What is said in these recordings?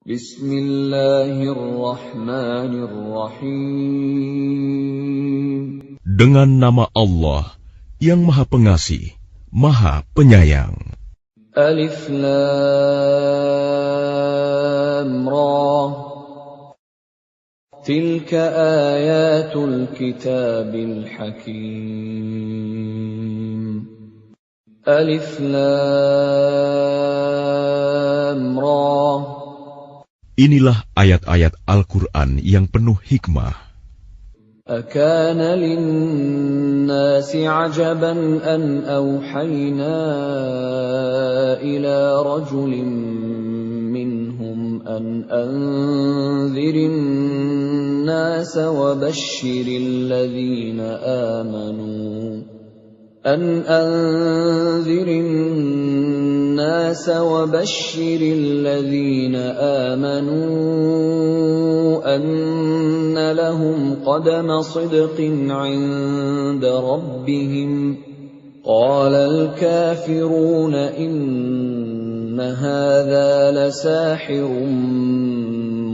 Bismillahirrahmanirrahim. Dengan nama Allah yang Maha Pengasih, Maha Penyayang. Alif Lam Ra. Tilka ayatul kitabil hakim. Alif Lam Ra. Inilah ayat-ayat Al-Quran yang penuh hikmah. أكان للناس عجبا أن أوحينا إلى رجل منهم أن أنذر الناس وبشر الذين آمنوا أن لهم قدم صدق عند ربهم قال الكافرون إن هذا لساحر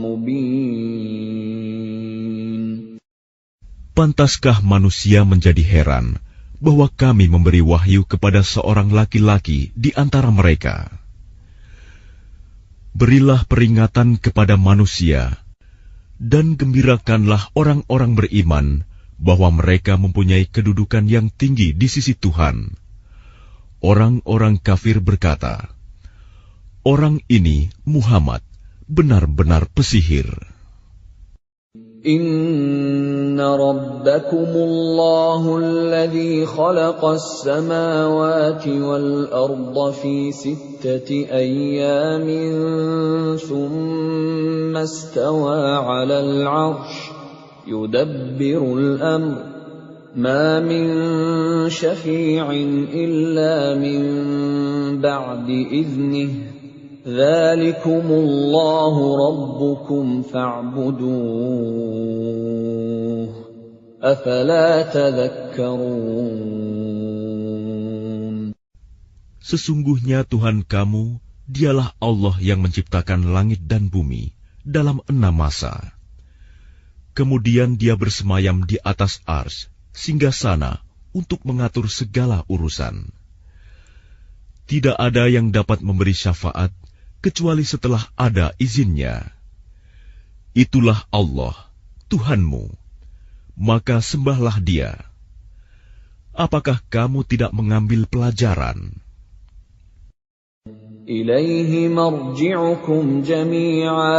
مبين. Pantaskah manusia menjadi heran bahwa kami memberi wahyu kepada seorang laki-laki di antara mereka? Berilah peringatan kepada manusia, dan gembirakanlah orang-orang beriman bahwa mereka mempunyai kedudukan yang tinggi di sisi Tuhan. Orang-orang kafir berkata, "Orang ini, Muhammad, benar-benar pesihir." Inna rabbakumullahu alladhi khalaqas samawati wal arda fi sittati ayyamin thumma istawa 'alal 'arsy yudabbirul amr ma min syafi'in illa min ba'di idhnihi Dzalikumullahu rabbukum fa'buduh. Afala tadhakkarun. Sesungguhnya Tuhan kamu, dialah Allah yang menciptakan langit dan bumi dalam 6 masa. Kemudian Dia bersemayam di atas arsy, singgasana untuk mengatur segala urusan. Tidak ada yang dapat memberi syafaat kecuali setelah ada izinnya. Itulah Allah, Tuhanmu, maka sembahlah Dia. Apakah kamu tidak mengambil pelajaran? Ilaihi marji'ukum jami'a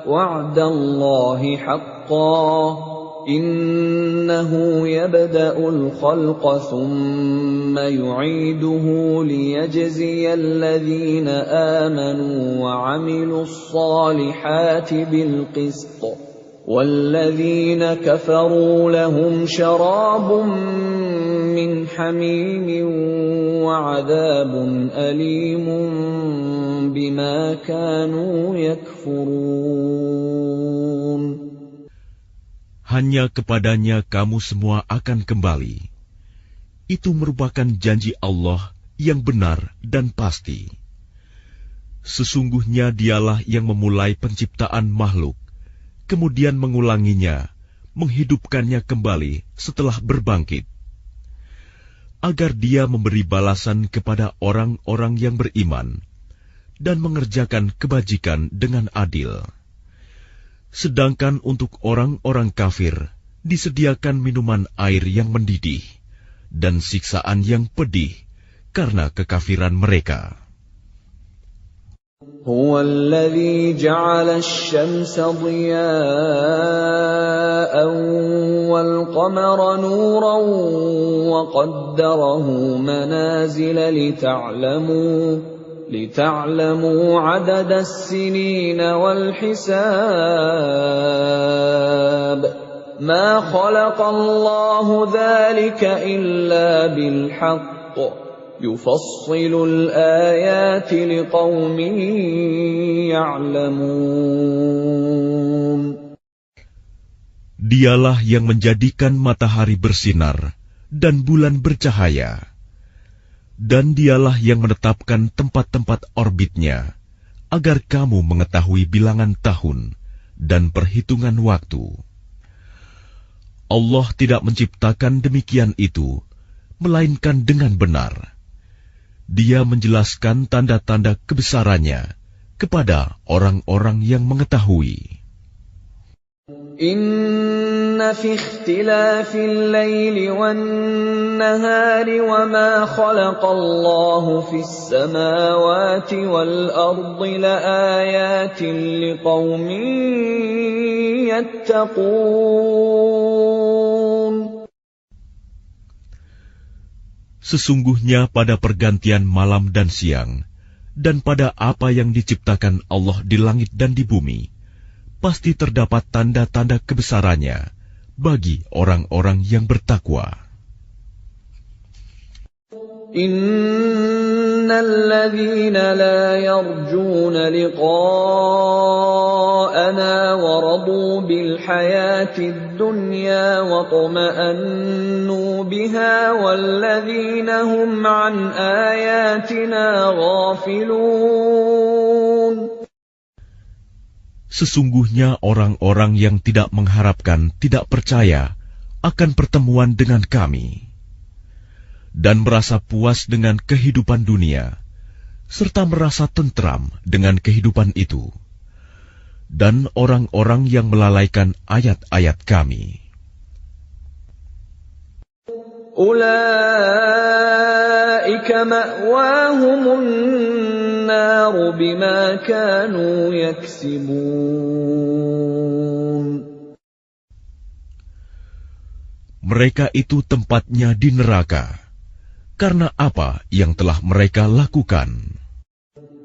wa'dallahi haqqan. Innahu yabda'ul khalqa thumma yu'iduhu liyajziyal ladhina amanu wa 'amilus salihati bil qist. Walladhina kafaru lahum sharabun min hamimin wa 'adhabun alimun bima kanu yakfurun. Hanya kepadanya kamu semua akan kembali. Itu merupakan janji Allah yang benar dan pasti. Sesungguhnya Dialah yang memulai penciptaan makhluk, kemudian mengulanginya, menghidupkannya kembali setelah berbangkit, agar Dia memberi balasan kepada orang-orang yang beriman dan mengerjakan kebajikan dengan adil. Sedangkan untuk orang-orang kafir disediakan minuman air yang mendidih dan siksaan yang pedih karena kekafiran mereka. Huwa alladhi ja'ala asy-syamsa diya'an wal qamara nuran wa qaddarahu manazila لتعلموا عدد السنين والحساب ما خلق الله ذلك إلا بالحق يفصل الآيات لقوم يعلمون. Dialah yang menjadikan matahari bersinar dan bulan bercahaya. Dan Dialah yang menetapkan tempat-tempat orbitnya agar kamu mengetahui bilangan tahun dan perhitungan waktu. Allah tidak menciptakan demikian itu, melainkan dengan benar. Dia menjelaskan tanda-tanda kebesarannya kepada orang-orang yang mengetahui. Inna fi ikhtilafil laili wan nahari wa ma khalaqallahu fis samawati wal ardi laayatin liqaumin yattaqun. Sesungguhnya pada pergantian malam dan siang, dan pada apa yang diciptakan Allah di langit dan di bumi, pasti terdapat tanda-tanda kebesarannya bagi orang-orang yang bertakwa. Innal ladzina la yarjuna liqa'ana wa radu bil hayatid dunya wa tuma'annu biha wal ladzina hum an ayatina ghafilun. Sesungguhnya orang-orang yang tidak mengharapkan, tidak percaya akan pertemuan dengan kami, dan merasa puas dengan kehidupan dunia, serta merasa tentram dengan kehidupan itu, dan orang-orang yang melalaikan ayat-ayat kami. Ulaika ma'wahumun naru bima kanu yaksibun. Mereka itu tempatnya di neraka, karena apa yang telah mereka lakukan.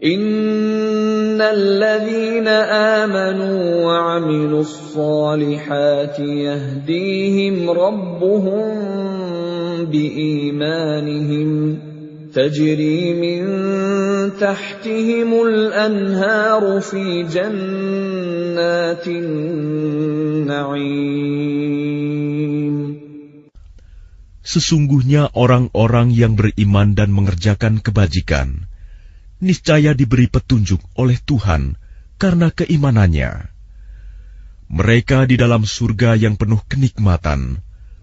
Innal ladzina amanu wa 'amilus solihati yahdihim rabbuhum biimanihim tajri min tahtihimul anharu fi jannatin na'im. Sesungguhnya orang-orang yang beriman dan mengerjakan kebajikan, niscaya diberi petunjuk oleh Tuhan karena keimanannya. Mereka di dalam surga yang penuh kenikmatan,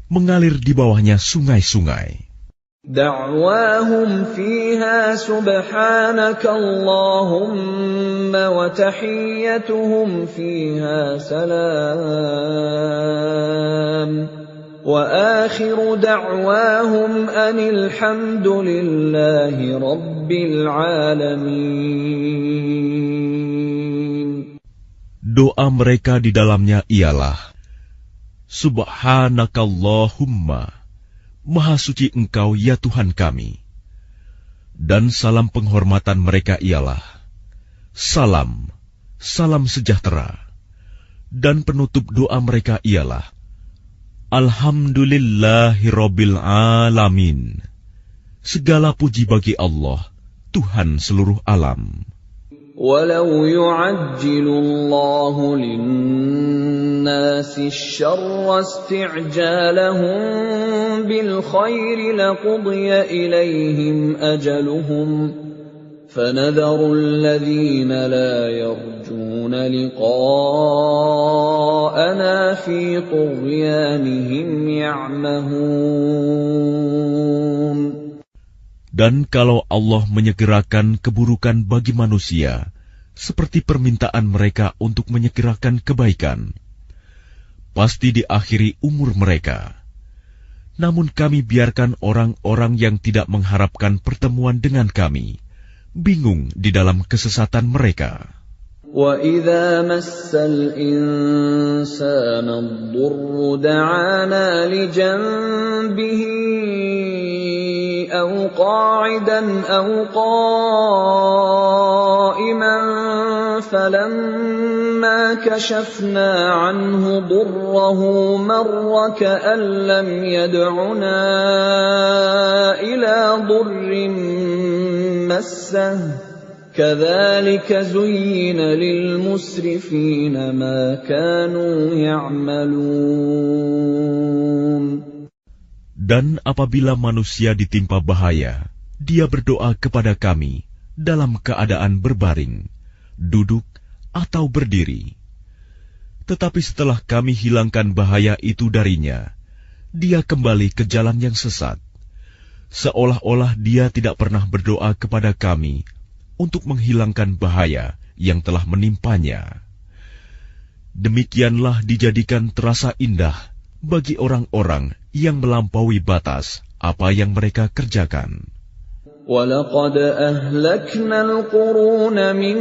mengalir di bawahnya sungai-sungai. Da'wahum fiha subhanaka Allahumma wa tahiyyatuhum fiha salam. وآخر دعواهم أن الحمد لله رب العالمين. Doa mereka di dalamnya ialah, Subhanakallahumma, Maha suci Engkau ya Tuhan kami. Dan salam penghormatan mereka ialah, Salam, salam sejahtera. Dan penutup doa mereka ialah, Alhamdulillahirabbil alamin. Segala puji bagi Allah, Tuhan seluruh alam. Walau yu'ajjilu Allahu lin-nasi asy-syarra isti'jalahum bil khairi laqudiya ilaihim ajaluhum. فَنَذَرُ الَّذِينَ لَا يَرْجُونَ لِقَاءَنَا فِي طُغْيَانِهِمْ يَعْمَهُونَ. Dan kalau Allah menyegerakan keburukan bagi manusia, seperti permintaan mereka untuk menyegerakan kebaikan, pasti diakhiri umur mereka. Namun kami biarkan orang-orang yang tidak mengharapkan pertemuan dengan kami bingung di dalam kesesatan mereka. وَإِذَا مَسَّ الْإِنسَانَ الضُّرُّ دَعَانَا لِجَنبِهِ أَوْ قَاعِدًا أَوْ قَائِمًا فَلَمَّا كَشَفْنَا عَنْهُ ضُرَّهُ مَرَّ كَأَن لَّمْ يَدْعُنَا إِلَى ضُرٍّ مَّسَّهُ كَذَلِكَ زُيِّنَ لِلْمُسْرِفِينَ مَا كَانُوا يَعْمَلُونَ. Dan apabila manusia ditimpa bahaya, dia berdoa kepada kami dalam keadaan berbaring, duduk, atau berdiri. Tetapi setelah kami hilangkan bahaya itu darinya, dia kembali ke jalan yang sesat, seolah-olah dia tidak pernah berdoa kepada kami untuk menghilangkan bahaya yang telah menimpanya. Demikianlah dijadikan terasa indah bagi orang-orang yang melampaui batas apa yang mereka kerjakan. وَلَقَدْ أَهْلَكْنَا الْقُرُونَ مِنْ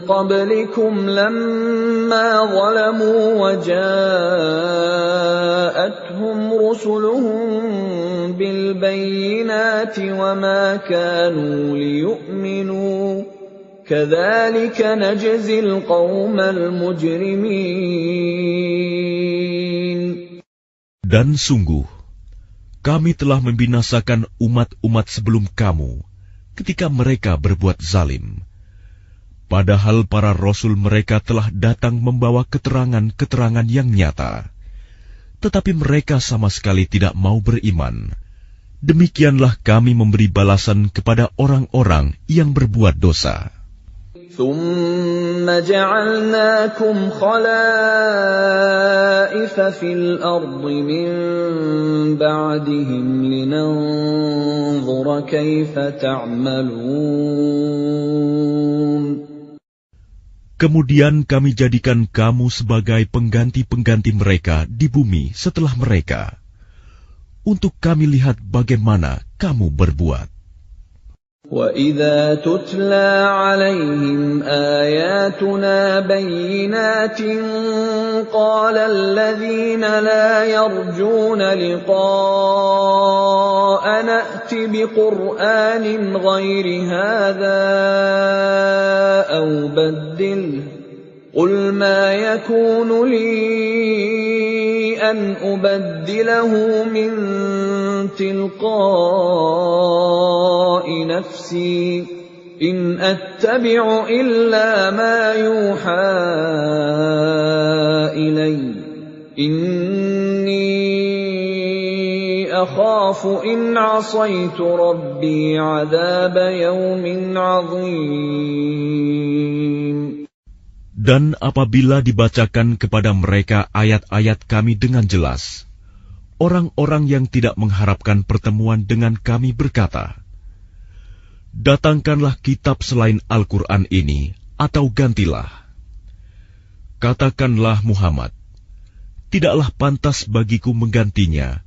قَبْلِكُمْ لَمَّا ظَلَمُوا وَجَاءَتْهُمْ رُسُلُهُم بِالْبَيِّنَاتِ وَمَا كَانُوا لِيُؤْمِنُوا كَذَلِكَ نَجْزِي الْقَوْمَ الْمُجْرِمِينَ. Dan sungguh, kami telah membinasakan umat-umat sebelum kamu ketika mereka berbuat zalim. Padahal para rasul mereka telah datang membawa keterangan-keterangan yang nyata. Tetapi mereka sama sekali tidak mau beriman. Demikianlah kami memberi balasan kepada orang-orang yang berbuat dosa. ثُمَّ جَعَلْنَاكُمْ خَلَائِفَ فِي الْأَرْضِ مِنْ بَعْدِهِمْ لِنَنْظُرَ كَيْفَ تَعْمَلُونَ. Kemudian kami jadikan kamu sebagai pengganti-pengganti mereka di bumi setelah mereka, untuk kami lihat bagaimana kamu berbuat. وَإِذَا تُتْلَى عَلَيْهِمْ آيَاتُنَا بَيِّنَاتٍ قَالَ الَّذِينَ لَا يَرْجُونَ لِقَاءَنَا ائْتِ بِقُرْآنٍ غَيْرِ هَذَا أَوْ بَدِّلْهُ قُلْ مَا يَكُونُ لِي أَنْ أُبَدِّلَهُ مِنْ تِلْقَاءِ نَفْسِي إِنْ أَتَّبِعُ إِلَّا مَا يُوحَى إِلَيَّ إِنِّي أَخَافُ إِنْ عَصَيْتُ رَبِّي عَذَابَ يَوْمٍ عَظِيمٍ. Dan apabila dibacakan kepada mereka ayat-ayat kami dengan jelas, orang-orang yang tidak mengharapkan pertemuan dengan kami berkata, "Datangkanlah kitab selain Al-Quran ini, atau gantilah." Katakanlah Muhammad, "Tidaklah pantas bagiku menggantinya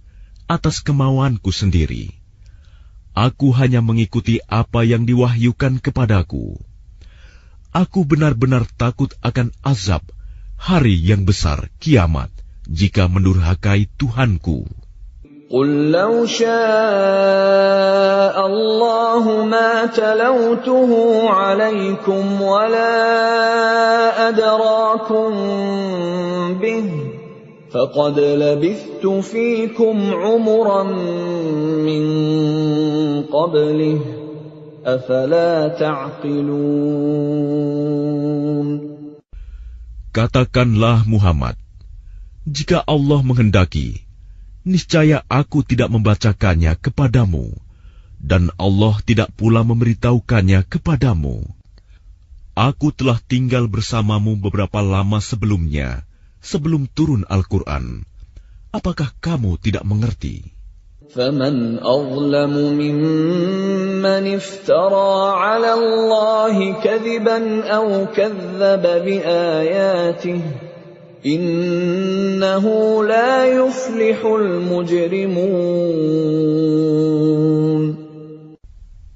atas kemauanku sendiri. Aku hanya mengikuti apa yang diwahyukan kepadaku. Aku benar-benar takut akan azab hari yang besar kiamat jika mendurhakai Tuhanku." قُل لَّوْ شَاءَ اللَّهُ مَا تَلَوْتُهُ عَلَيْكُمْ وَلَا أَدْرَاكُم بِهِ فَقَدْ لَبِثْتُ فِيكُمْ عُمُرًا مِّن قَبْلِهِ أَفَلَا تَعْقِلُونَ. Katakanlah Muhammad, jika Allah menghendaki, niscaya aku tidak membacakannya kepadamu, dan Allah tidak pula memberitahukannya kepadamu. Aku telah tinggal bersamamu beberapa lama sebelumnya, sebelum turun Al-Quran. Apakah kamu tidak mengerti? فَمَنْ أَظْلَمُ مِمَّنِ افْتَرَى عَلَى اللَّهِ كَذِبًا أَوْ كَذَّبَ بِآيَاتِهِ إِنَّهُ لَا يُفْلِحُ الْمُجْرِمُونَ.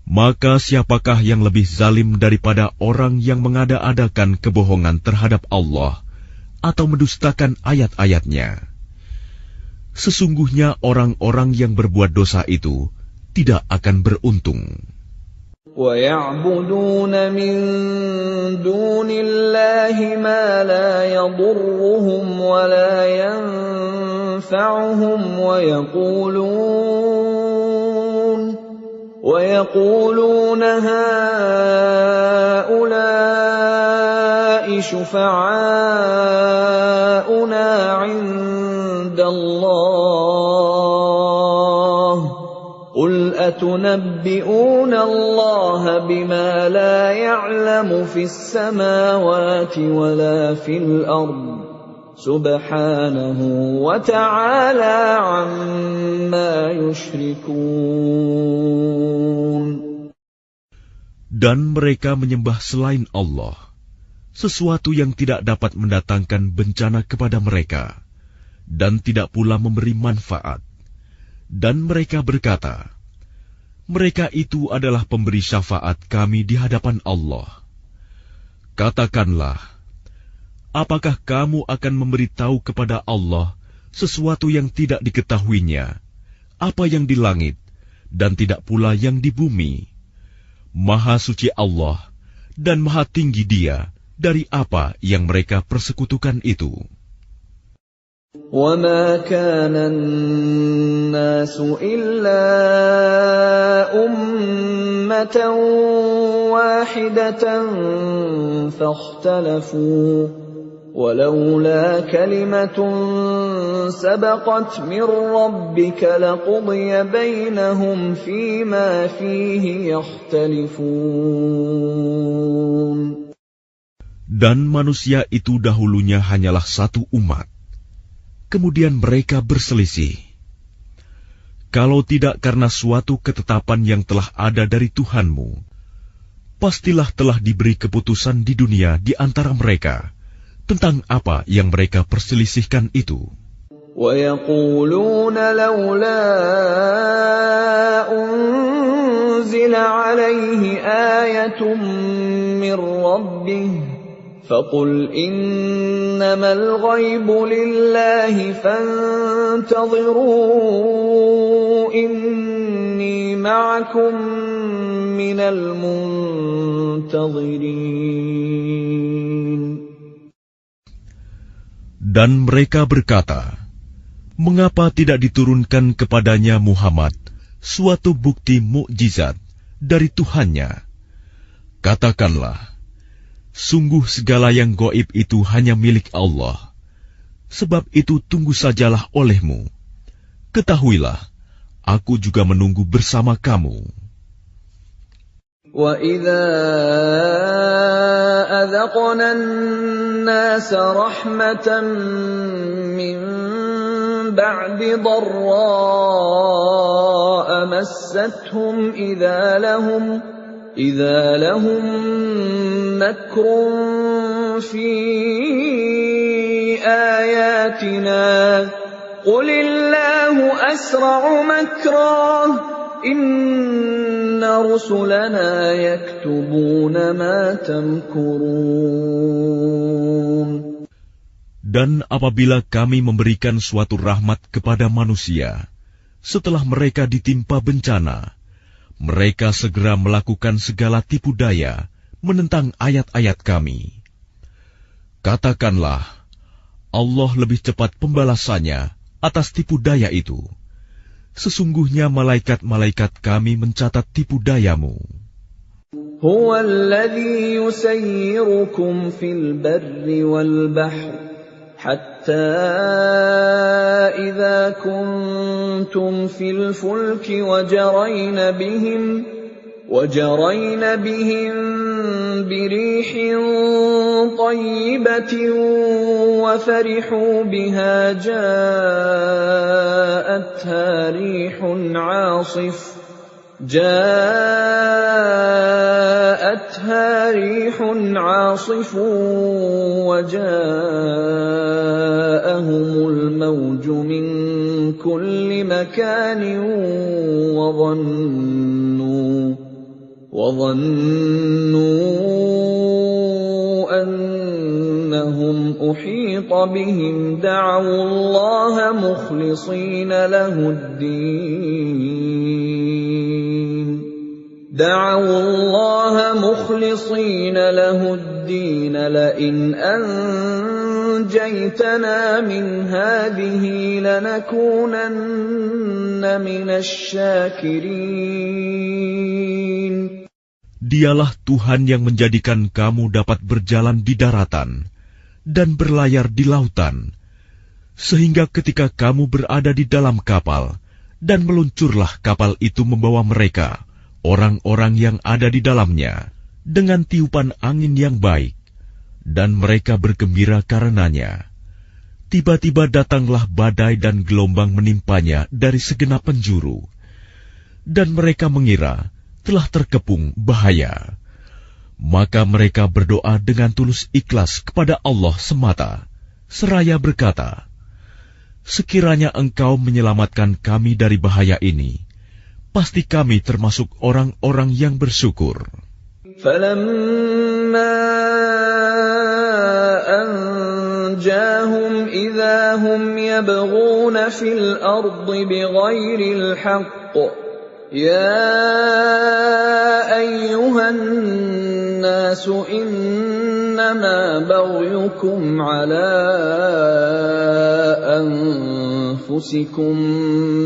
Maka siapakah yang lebih zalim daripada orang yang mengada-adakan kebohongan terhadap Allah atau mendustakan ayat-ayatnya? Sesungguhnya orang-orang yang berbuat dosa itu tidak akan beruntung. وَيَعْبُدُونَ مِن دُونِ اللَّهِ مَا لَا يَضُرُّهُمْ وَلَا يَنفَعُهُمْ وَيَقُولُونَ هَٰؤُلَاءِ شُفَعَاؤُنَا عِندَ اللَّهِ قُلْ أتنبئون الله بما لا يعلم في السماوات ولا في الأرض سبحانه وتعالى عما يشركون. Dan mereka menyembah selain Allah sesuatu yang tidak dapat mendatangkan bencana kepada mereka dan tidak pula memberi manfaat. Dan mereka berkata, mereka itu adalah pemberi syafaat kami di hadapan Allah. Katakanlah, apakah kamu akan memberitahu kepada Allah sesuatu yang tidak diketahuinya, apa yang di langit dan tidak pula yang di bumi? Maha suci Allah dan maha tinggi Dia dari apa yang mereka persekutukan itu. وَمَا كَانَ النَّاسُ إِلَّا أُمَّةً وَاحِدَةً فَاخْتَلَفُوا وَلَوْلَا كَلِمَةٌ سَبَقَتْ مِنْ رَبِّكَ لَقُضِيَ بَيْنَهُمْ فِيمَا فِيهِ يَخْتَلِفُونَ. Dan manusia itu dahulunya hanyalah satu umat. Kemudian mereka berselisih. Kalau tidak karena suatu ketetapan yang telah ada dari Tuhanmu, pastilah telah diberi keputusan di dunia di antara mereka tentang apa yang mereka perselisihkan itu. وَيَقُولُونَ لَوْلَا أُنْزِلَ عَلَيْهِ آيَةٌ مِّن رَّبِّهِ فَقُلْ إِنَّمَا الْغَيْبُ لِلَّهِ فَانْتَظِرُوا إِنِّي مَعَكُمْ مِنَ الْمُنْتَظِرِينَ. Dan mereka berkata, mengapa tidak diturunkan kepadanya Muhammad suatu bukti mukjizat dari Tuhannya? Katakanlah, sungguh segala yang gaib itu hanya milik Allah. Sebab itu tunggu sajalah olehmu. Ketahuilah, aku juga menunggu bersama kamu. وَإِذَا أَذَقْنَا النَّاسَ رَحْمَةً مِّن بَعْدِ ضَرَّاءَ مَسَّتْهُمْ إِذَا لَهُمْ مَكْرٌ فِي آيَاتِنَا قُلِ اللَّهُ أَسْرَعُ مَكْرًا إِنَّ رُسُلَنَا يَكْتُبُونَ مَا تَمْكُرُونَ. Dan apabila kami memberikan suatu rahmat kepada manusia, setelah mereka ditimpa bencana, mereka segera melakukan segala tipu daya menentang ayat-ayat kami. Katakanlah, Allah lebih cepat pembalasannya atas tipu daya itu. Sesungguhnya malaikat-malaikat kami mencatat tipu dayamu. هُوَ الَّذِي يُسَيِّرُكُمْ فِي الْبَرِّ وَالْبَحْرِ حَتَّى إِذَا كُنْتُمْ فِي الْفُلْكِ وَجَرَيْنَ بِهِمْ بِرِيحٍ طَيِّبَةٍ وَفَرِحُوا بِهَا جاءتها ريح عاصف وجاءهم الموج من كل مكان وظنوا أنهم أحيط بهم دعوا الله مخلصين له الدين لئن أنجيتنا من هذه لنكونن من الشاكرين. Dialah Tuhan yang menjadikan kamu dapat berjalan di daratan dan berlayar di lautan, sehingga ketika kamu berada di dalam kapal Dan meluncurlah kapal itu membawa mereka, orang-orang yang ada di dalamnya, dengan tiupan angin yang baik, dan mereka bergembira karenanya. Tiba-tiba datanglah badai dan gelombang menimpanya dari segenap penjuru, dan mereka mengira telah terkepung bahaya. Maka mereka berdoa dengan tulus ikhlas kepada Allah semata, seraya berkata, "Sekiranya Engkau menyelamatkan kami dari bahaya ini, pasti kami termasuk orang-orang yang bersyukur." فَلَمَّا أَنْجَاهُمْ إِذَا هُمْ يَبْغُونَ فِي الْأَرْضِ بِغَيْرِ الْحَقِّ يَا أَيُّهَا النَّاسُ إِنَّمَا بَغْيُكُمْ عَلَى أَنفُسِكُم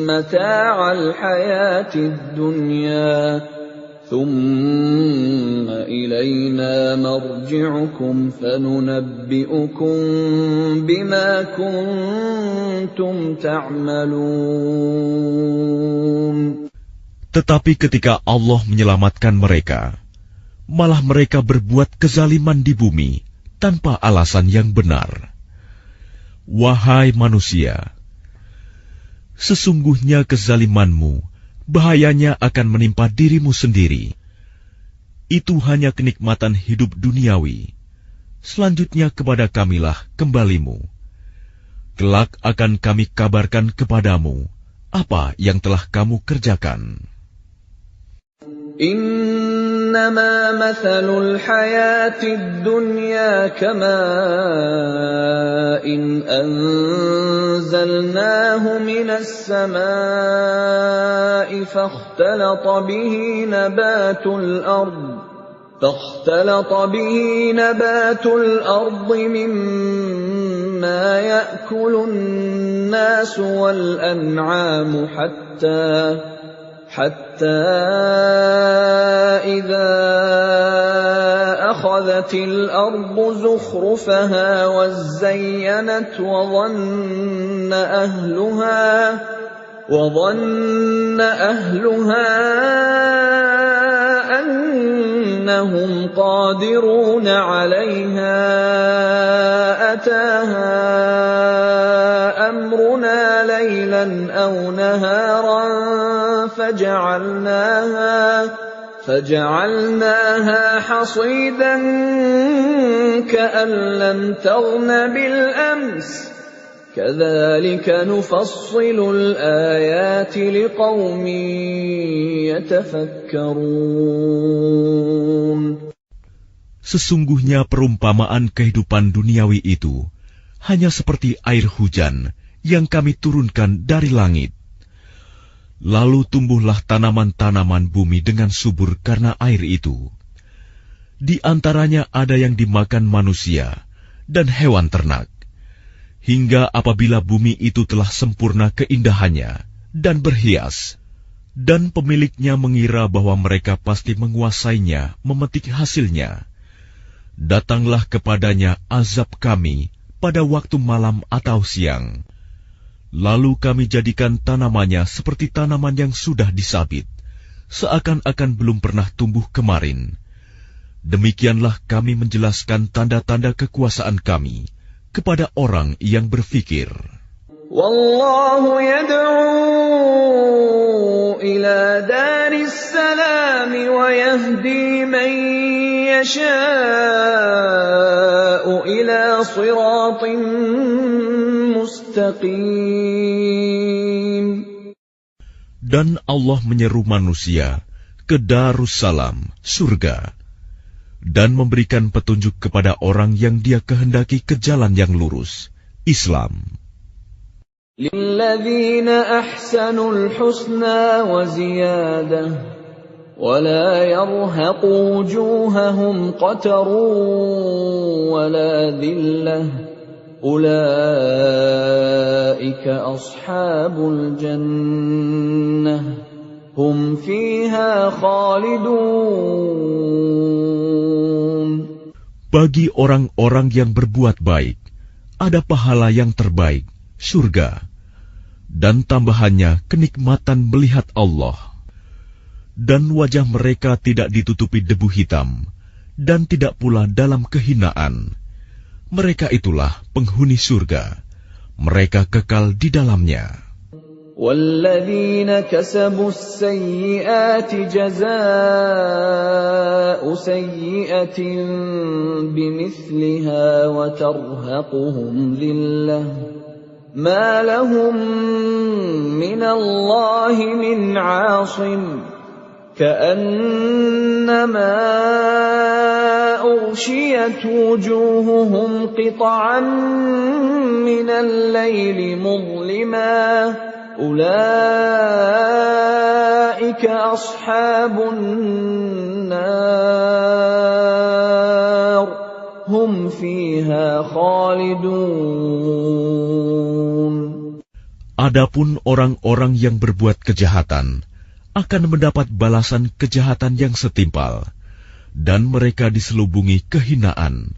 مَّتَاعَ الْحَيَاةِ الدُّنْيَا ثُمَّ إِلَيْنَا مَرْجِعُكُمْ فَنُنَبِّئُكُم بِمَا كُنتُمْ تَعْمَلُونَ. Tetapi ketika Allah menyelamatkan mereka, malah mereka berbuat kezaliman di bumi tanpa alasan yang benar. Wahai manusia, sesungguhnya kezalimanmu bahayanya akan menimpa dirimu sendiri. Itu hanya kenikmatan hidup duniawi. Selanjutnya kepada kamilah kembalimu. Kelak akan kami kabarkan kepadamu apa yang telah kamu kerjakan. إنما مثل الحياة الدنيا كماء أنزلناه من السماء فاختلط به نبات الأرض مما يأكل الناس والأنعام حتى إذا أخذت الأرض زخرفها وزينت وظن أهلها أنهم قادرون عليها أتاها أمرنا ليلا أو نهارا فجعلناها حصيدا كأن لم تغن بالأمس كذلك نفصل الآيات لقوم يتفكرون. Sesungguhnya perumpamaan kehidupan duniawi itu hanya seperti air hujan yang kami turunkan dari langit. Lalu tumbuhlah tanaman-tanaman bumi dengan subur karena air itu. Di antaranya ada yang dimakan manusia dan hewan ternak. Hingga apabila bumi itu telah sempurna keindahannya dan berhias, dan pemiliknya mengira bahwa mereka pasti menguasainya, memetik hasilnya, datanglah kepadanya azab kami pada waktu malam atau siang. Lalu kami jadikan tanamannya seperti tanaman yang sudah disabit, seakan-akan belum pernah tumbuh kemarin. Demikianlah kami menjelaskan tanda-tanda kekuasaan kami kepada orang yang berfikir. Wallahu yad'u ila daris salam wa yahdi man yasha'u ila siratin mustaqim. Dan Allah menyeru manusia ke Darussalam, surga, dan memberikan petunjuk kepada orang yang Dia kehendaki ke jalan yang lurus, Islam. Lilladzina ahsanul husna wa ziyadah wa la yarhaqu wujuhahum qatarun wa la dhillah ulaika ashabul jannah hum fiha khalidun. Bagi orang-orang yang berbuat baik, ada pahala yang terbaik, surga. dan tambahannya kenikmatan melihat Allah. Dan wajah mereka tidak ditutupi debu hitam, dan tidak pula dalam kehinaan. Mereka itulah penghuni surga. Mereka kekal di dalamnya. وَالَّذِينَ كَسَبُوا السَّيِّئَاتِ جَزَاءُ سَيِّئَةٍ بِمِثْلِهَا وَتَرْهَقُهُمْ ذِلَّةٌ مَا لَهُم مِّنَ اللَّهِ مِنْ عَاصِمٍ كَأَنَّمَا أُغْشِيَتْ وُجُوهُهُمْ قِطَعًا مِّنَ اللَّيْلِ مُظْلِمًا أُولَئِكَ أَصْحَابُ النَّارِ هُمْ فِيهَا خَالِدُونَ. Adapun orang-orang yang berbuat kejahatan akan mendapat balasan kejahatan yang setimpal, dan mereka diselubungi kehinaan.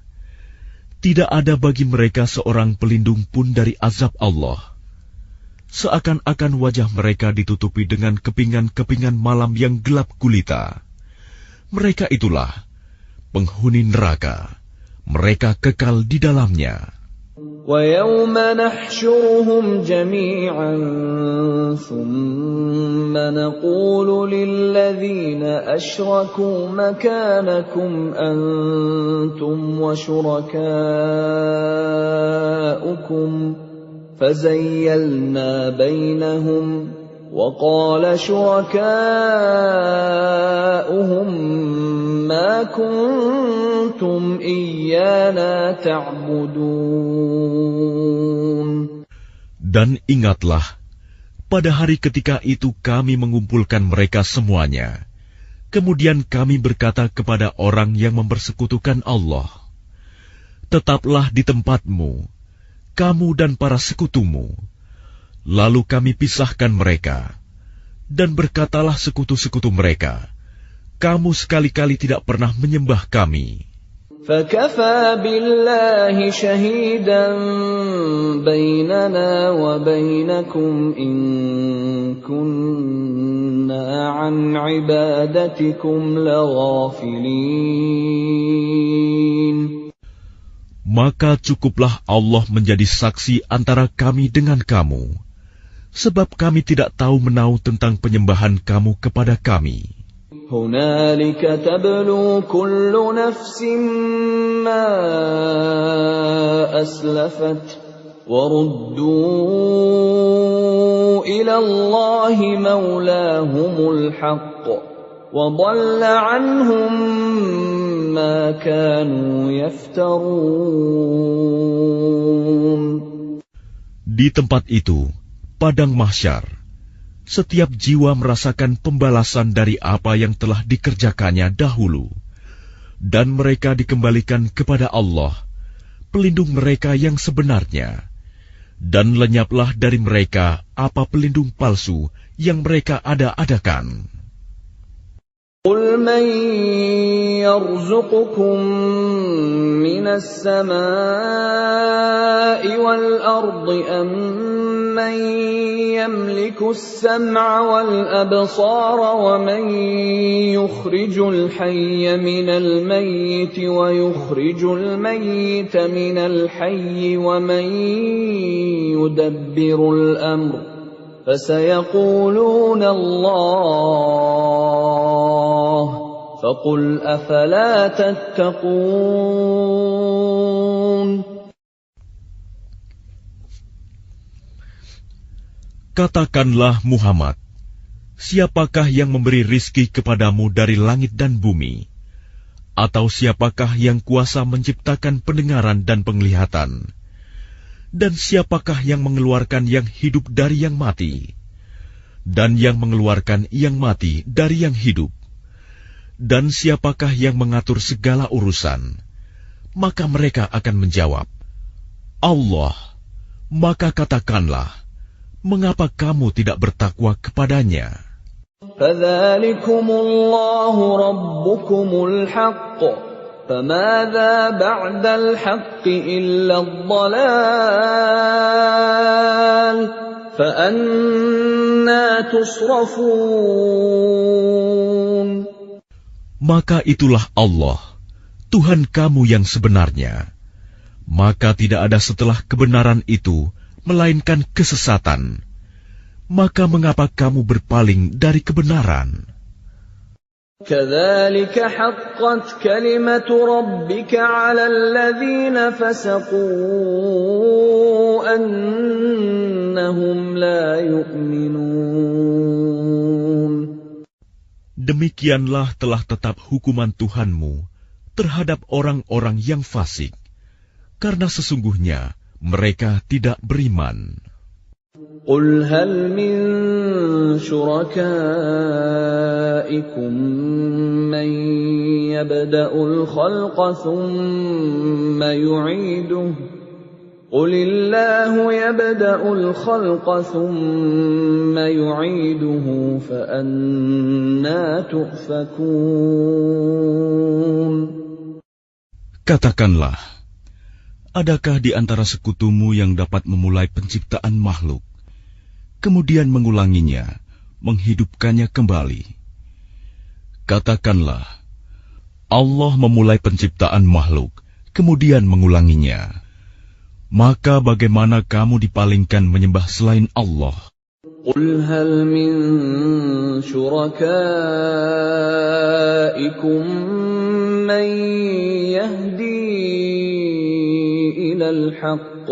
Tidak ada bagi mereka seorang pelindung pun dari azab Allah. Seakan-akan wajah mereka ditutupi dengan kepingan-kepingan malam yang gelap gulita. Mereka itulah penghuni neraka. Mereka kekal di dalamnya. وَيَوْمَ نَحْشُرُهُمْ جَمِيعًا ثُمَّ نَقُولُ لِلَّذِينَ أَشْرَكُوا مَكَانَكُمْ أَنْتُمْ وَشُرَكَاؤُكُمْ فَزَيَّلْنَا بَيْنَهُمْ وَقَالَ شُرَكَاؤُهُمْ مَا كُنْتُمْ إِيَّانَا تَعْبُدُونَ. Dan ingatlah, pada hari ketika itu kami mengumpulkan mereka semuanya. Kemudian kami berkata kepada orang yang mempersekutukan Allah, tetaplah di tempatmu, kamu dan para sekutumu. Lalu kami pisahkan mereka, dan berkatalah sekutu-sekutu mereka, kamu sekali-kali tidak pernah menyembah kami. فَكَفَى بِاللَّهِ شَهِيدًا بَيْنَنَا وَبَيْنَكُمْ إِن كُنَّا عَنْ عِبَادَتِكُمْ لَغَافِلِينَ. Maka cukuplah Allah menjadi saksi antara kami dengan kamu, sebab kami tidak tahu menau tentang penyembahan kamu kepada kami. هُنَالِكَ تَبْلُو كُلُّ نَفْسٍ مَّا أَسْلَفَتْ وَرُدُّوا إِلَى اللَّهِ مَوْلَاهُمُ الْحَقِّ وَضَلَّ عَنْهُم مَّا كَانُوا يَفْتَرُونَ. Di tempat itu, padang mahsyar, setiap jiwa merasakan pembalasan dari apa yang telah dikerjakannya dahulu, dan mereka dikembalikan kepada Allah, pelindung mereka yang sebenarnya, dan lenyaplah dari mereka apa pelindung palsu yang mereka ada-adakan. قُلْ مَن يَرْزُقُكُم مِّنَ السَّمَاءِ وَالْأَرْضِ أَمَّن يَمْلِكُ السَّمْعَ وَالْأَبْصَارَ وَمَن يُخْرِجُ الْحَيَّ مِنَ الْمَيِّتِ وَيُخْرِجُ الْمَيِّتَ مِنَ الْحَيِّ وَمَن يُدَبِّرُ الْأَمْرَ فَسَيَقُولُونَ اللَّهُ فَقُلْ أَفَلَا تَتَّقُونَ. Katakanlah Muhammad, siapakah yang memberi rizki kepadamu dari langit dan bumi? Atau siapakah yang kuasa menciptakan pendengaran dan penglihatan? Dan siapakah yang mengeluarkan yang hidup dari yang mati? Dan yang mengeluarkan yang mati dari yang hidup? Dan siapakah yang mengatur segala urusan? Maka mereka akan menjawab, Allah. Maka katakanlah, mengapa kamu tidak bertakwa kepadanya? فَذَلِكُمُ اللَّهُ رَبُّكُمُ الْحَقُّ فَمَاذَا بَعْدَ الْحَقِّ إِلَّا الضَّلَالُ فأنى تصرفون Maka itulah Allah, Tuhan kamu yang sebenarnya. Maka tidak ada setelah kebenaran itu, melainkan kesesatan. Maka mengapa kamu berpaling dari kebenaran? كذلك حقت كلمة ربك على الذين فسقوا أنهم لا يؤمنون. Demikianlah telah tetap hukuman Tuhanmu terhadap orang-orang yang fasik, karena sesungguhnya mereka tidak beriman. قل هل من شركائكم من يبدأ الخلق ثم يعيده قل الله يبدأ الخلق ثم يعيده فأنى تؤفكون. Katakanlah, adakah di antara sekutumu yang dapat memulai penciptaan makhluk, kemudian mengulanginya, menghidupkannya kembali? Katakanlah, Allah memulai penciptaan makhluk, kemudian mengulanginya. Maka bagaimana kamu dipalingkan menyembah selain Allah? قل هل من شركائكم من يهدي إلى الحق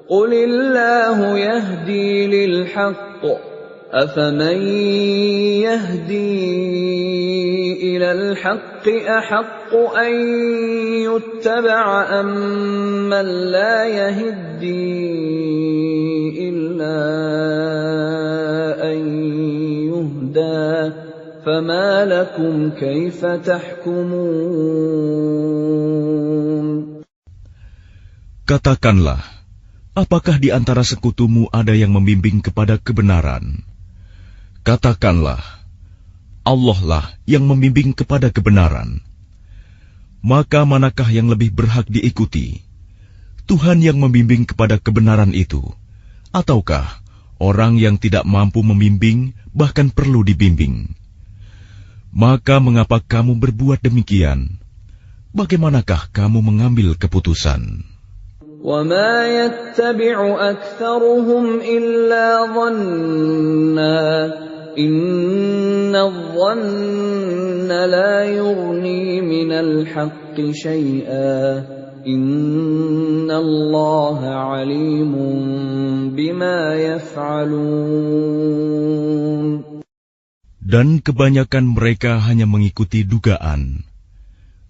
قل الله يهدي للحق أفمن يهدي إلى الحق أحق أن يتبع أمن لا يهدي إلا أن يهدى فما لكم كيف تحكمون. Katakanlah, apakah di antara sekutumu ada yang membimbing kepada kebenaran? Katakanlah, Allah lah yang membimbing kepada kebenaran. Maka manakah yang lebih berhak diikuti? Tuhan yang membimbing kepada kebenaran itu, ataukah orang yang tidak mampu membimbing, bahkan perlu dibimbing? Maka mengapa kamu berbuat demikian? Bagaimanakah kamu mengambil keputusan? وَمَا يَتَّبِعُ أَكْثَرُهُمْ إِلَّا ظَنًّا إِنَّ الظَّنَّ لَا يُغْنِي مِنَ الْحَقِّ شَيْئًا إِنَّ اللَّهَ عَلِيمٌ بِمَا يَفْعَلُونَ. Dan kebanyakan mereka hanya mengikuti dugaan.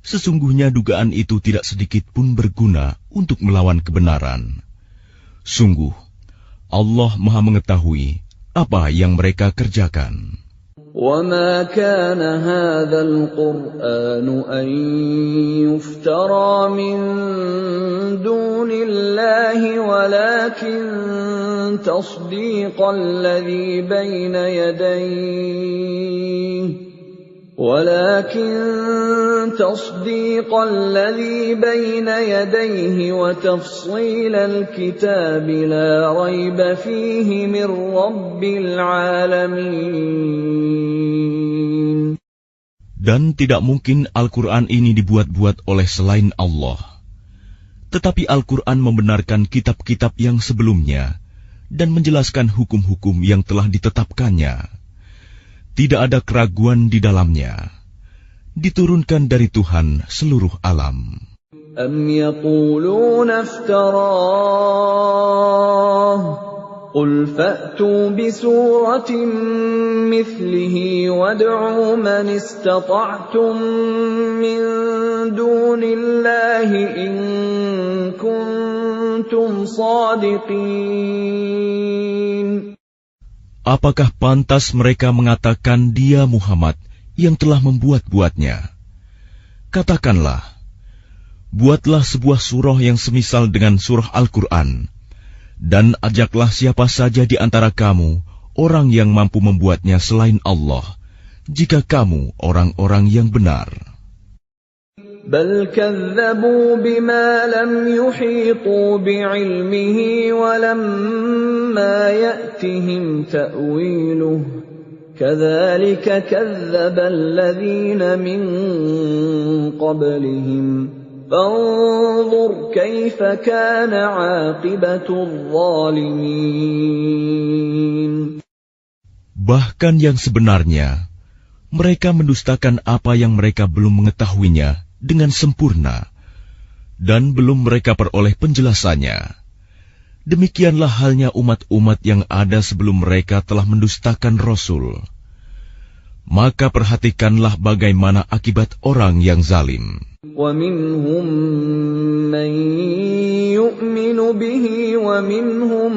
Sesungguhnya dugaan itu tidak sedikit pun berguna untuk melawan kebenaran. Sungguh, Allah Maha mengetahui apa yang mereka kerjakan. وَمَا كَانَ هَذَا الْقُرْآنُ أَن يُفْتَرَى مِن دُونِ اللَّهِ وَلَكِن تَصْدِيقَ الَّذِي بَيْنَ يَدَيْهِ وَتَفْصِيلَ الْكِتَابِ لَا رَيْبَ فِيهِ مِنْ رَبِّ الْعَالَمِينَ. Dan tidak mungkin Al-Quran ini dibuat-buat oleh selain Allah. Tetapi Al-Quran membenarkan kitab-kitab yang sebelumnya dan menjelaskan hukum-hukum yang telah ditetapkannya. Tidak ada keraguan di dalamnya. Diturunkan dari Tuhan seluruh alam. أَمْ يَقُولُونَ افْتَرَاهُ قُلْ فَأْتُوا بِسُورَةٍ مِثْلِهِ وَادْعُوا مَنِ اسْتَطَعْتُم مِّن دُونِ اللَّهِ إِن كُنتُمْ صَادِقِينَ. Apakah pantas mereka mengatakan dia Muhammad yang telah membuat-buatnya? Katakanlah, buatlah sebuah surah yang semisal dengan surah Al-Quran, dan ajaklah siapa saja di antara kamu, orang yang mampu membuatnya selain Allah, jika kamu orang-orang yang benar. بل كذبوا بما لم يحيطوا بعلمه ولما يأتهم تأويله كذلك كذب الذين من قبلهم فانظر كيف كان عاقبة الظالمين. Bahkan yang sebenarnya, mereka mendustakan apa yang mereka belum mengetahuinya dengan sempurna, dan belum mereka peroleh penjelasannya. Demikianlah halnya umat-umat yang ada sebelum mereka telah mendustakan Rasul. Maka perhatikanlah bagaimana akibat orang yang zalim. وَمِنْهُمْ مَنْ يُؤْمِنُ بِهِ وَمِنْهُمْ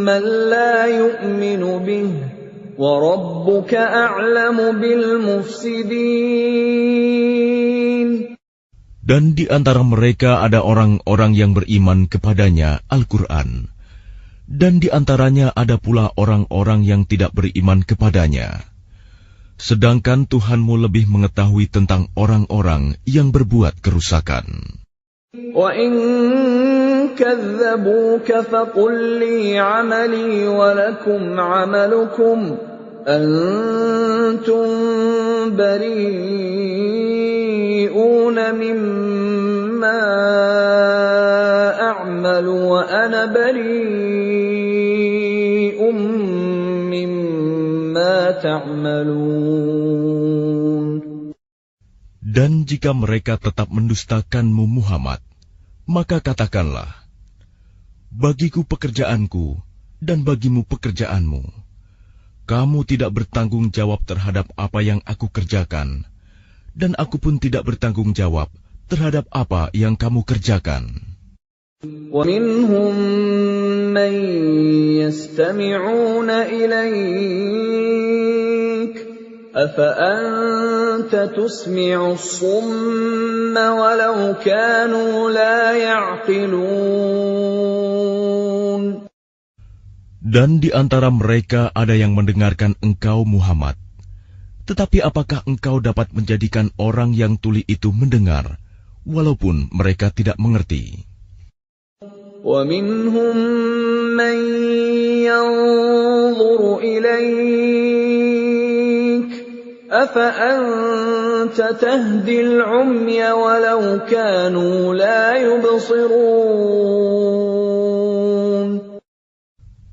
مَنْ لَا يُؤْمِنُ بِهِ وَرَبُّكَ أَعْلَمُ بِالْمُفْسِدِينَ. Dan di antara mereka ada orang-orang yang beriman kepadanya Al-Quran, dan di antaranya ada pula orang-orang yang tidak beriman kepadanya. Sedangkan Tuhanmu lebih mengetahui tentang orang-orang yang berbuat kerusakan. وَإِن كَذَّبُوكَ فَقُلْ لِي عَمَلِي وَلَكُمْ عَمَلُكُمْ أَنْتُمْ بَرِيئُونَ مِمَّا أَعْمَلُ وَأَنَا بَرِيءٌ مِّمَّا تَعْمَلُونَ. Dan jika mereka tetap mendustakanmu Muhammad, maka katakanlah, bagiku pekerjaanku dan bagimu pekerjaanmu. Kamu tidak bertanggung jawab terhadap apa yang aku kerjakan, dan aku pun tidak bertanggung jawab terhadap apa yang kamu kerjakan. وَمِنْهُمْ مَنْ يَسْتَمِعُونَ إِلَيْكَ أَفَأَنْتَ تُسْمِعُ الصُّمَّ وَلَوْ كَانُوا لَا يَعْقِلُونَ. Dan di antara mereka ada yang mendengarkan engkau Muhammad. Tetapi apakah engkau dapat menjadikan orang yang tuli itu mendengar, walaupun mereka tidak mengerti? وَمِنْهُمْ مَنْ يَنْظُرُ إِلَيْكَ أَفَأَنْتَ تَهْدِي الْعُمْيَ وَلَوْ كَانُوا لَا يُبْصِرُونَ.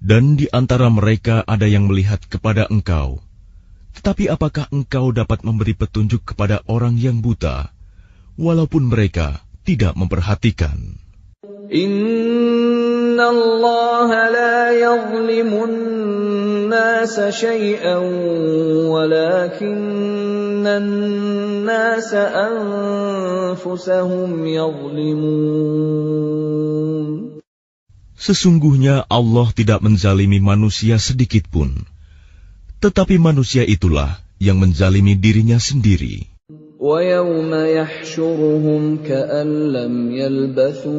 Dan di antara mereka ada yang melihat kepada engkau. Tetapi apakah engkau dapat memberi petunjuk kepada orang yang buta, walaupun mereka tidak memperhatikan? Inna Allah la yazlimun nasa shay'an walakinnan nasa anfusahum yazlimun. Sesungguhnya Allah tidak menzalimi manusia sedikit pun, tetapi manusia itulah yang menzalimi dirinya sendiri. وَيَوْمَ يَحْشُرُهُمْ كَأَنْ لَمْ يَلْبَثُوا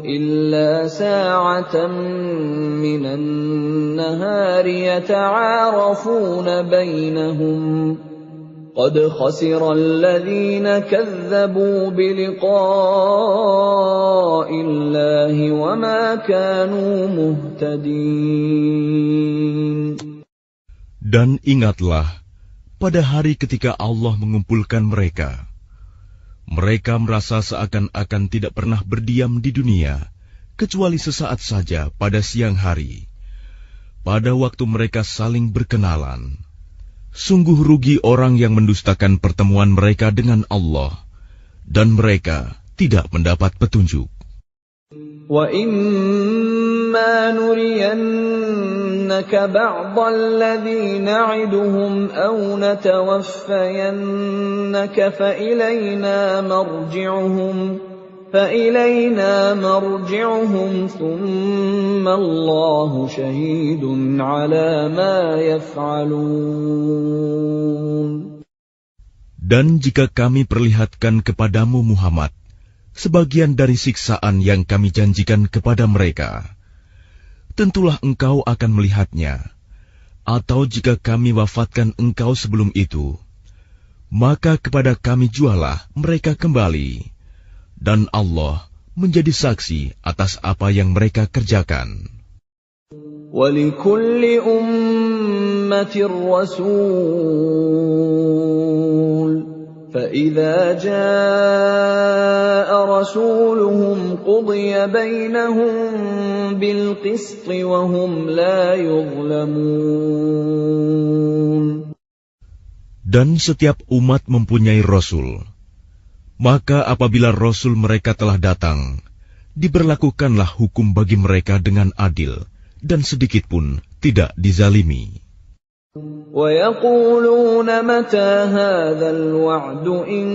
إِلَّا سَاعَةً مِنَ النَّهَارِ يَتَعَارَفُونَ بَيْنَهُمْ قَدْ خَسِرَ الَّذِينَ كَذَّبُوا بِلِقَاءِ اللَّهِ وَمَا كَانُوا مُهْتَدِينَ. Dan ingatlah, pada hari ketika Allah mengumpulkan mereka, mereka merasa seakan-akan tidak pernah berdiam di dunia, kecuali sesaat saja pada siang hari, pada waktu mereka saling berkenalan. Sungguh rugi orang yang mendustakan pertemuan mereka dengan Allah, dan mereka tidak mendapat petunjuk. وَإِمَّا نُرِيَنَّكَ بَعْضَ الَّذِي نَعِدُهُمْ أَوْ نَتَوَفَّيَنَّكَ فَإِلَيْنَا مَرْجِعُهُمْ ثُمَّ اللَّهُ شَهِيدٌ عَلَى مَا يَفْعَلُونَ. Dan jika kami perlihatkan kepadamu Muhammad sebagian dari siksaan yang kami janjikan kepada mereka, tentulah engkau akan melihatnya. Atau jika kami wafatkan engkau sebelum itu, maka kepada kami jualah mereka kembali, dan Allah menjadi saksi atas apa yang mereka kerjakan. وَلِكُلِّ أُمَّةٍ رَّسُولٌ فَإِذَا جَاءَ رَسُولُهُمْ قُضِيَ بَيْنَهُم بِالْقِسْطِ وَهُمْ لَا يُظْلَمُونَ. Dan setiap umat mempunyai Rasul. Maka apabila Rasul mereka telah datang, diberlakukanlah hukum bagi mereka dengan adil, dan sedikit pun tidak dizalimi. وَيَقُولُونَ مَتَى هَذَا الْوَعْدُ إِن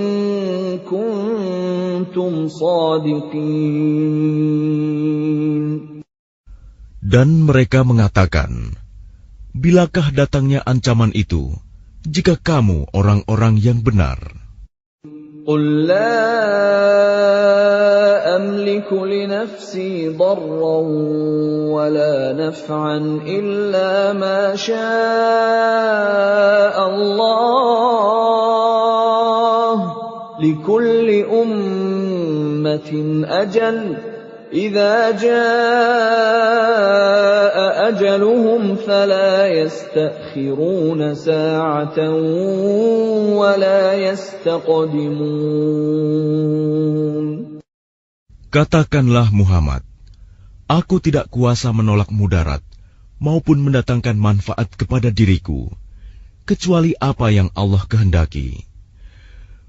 كُنتُمْ صَادِقِينَ. Dan mereka mengatakan, bilakah datangnya ancaman itu, jika kamu orang-orang yang benar? قُل لَّا أَمْلِكُ لِنَفْسِي ضَرًّا وَلَا نَفْعًا إِلَّا مَا شَاءَ اللَّهُ ۗ لِكُلِّ أُمَّةٍ أَجَلٌ ۖ إِذَا جَاءَ أَجَلُهُمْ فَلَا يَسْتَأْخِرُونَ سَاعَةً وَلَا يَسْتَقْدِمُونَ. Katakanlah Muhammad, aku tidak kuasa menolak mudarat maupun mendatangkan manfaat kepada diriku, kecuali apa yang Allah kehendaki.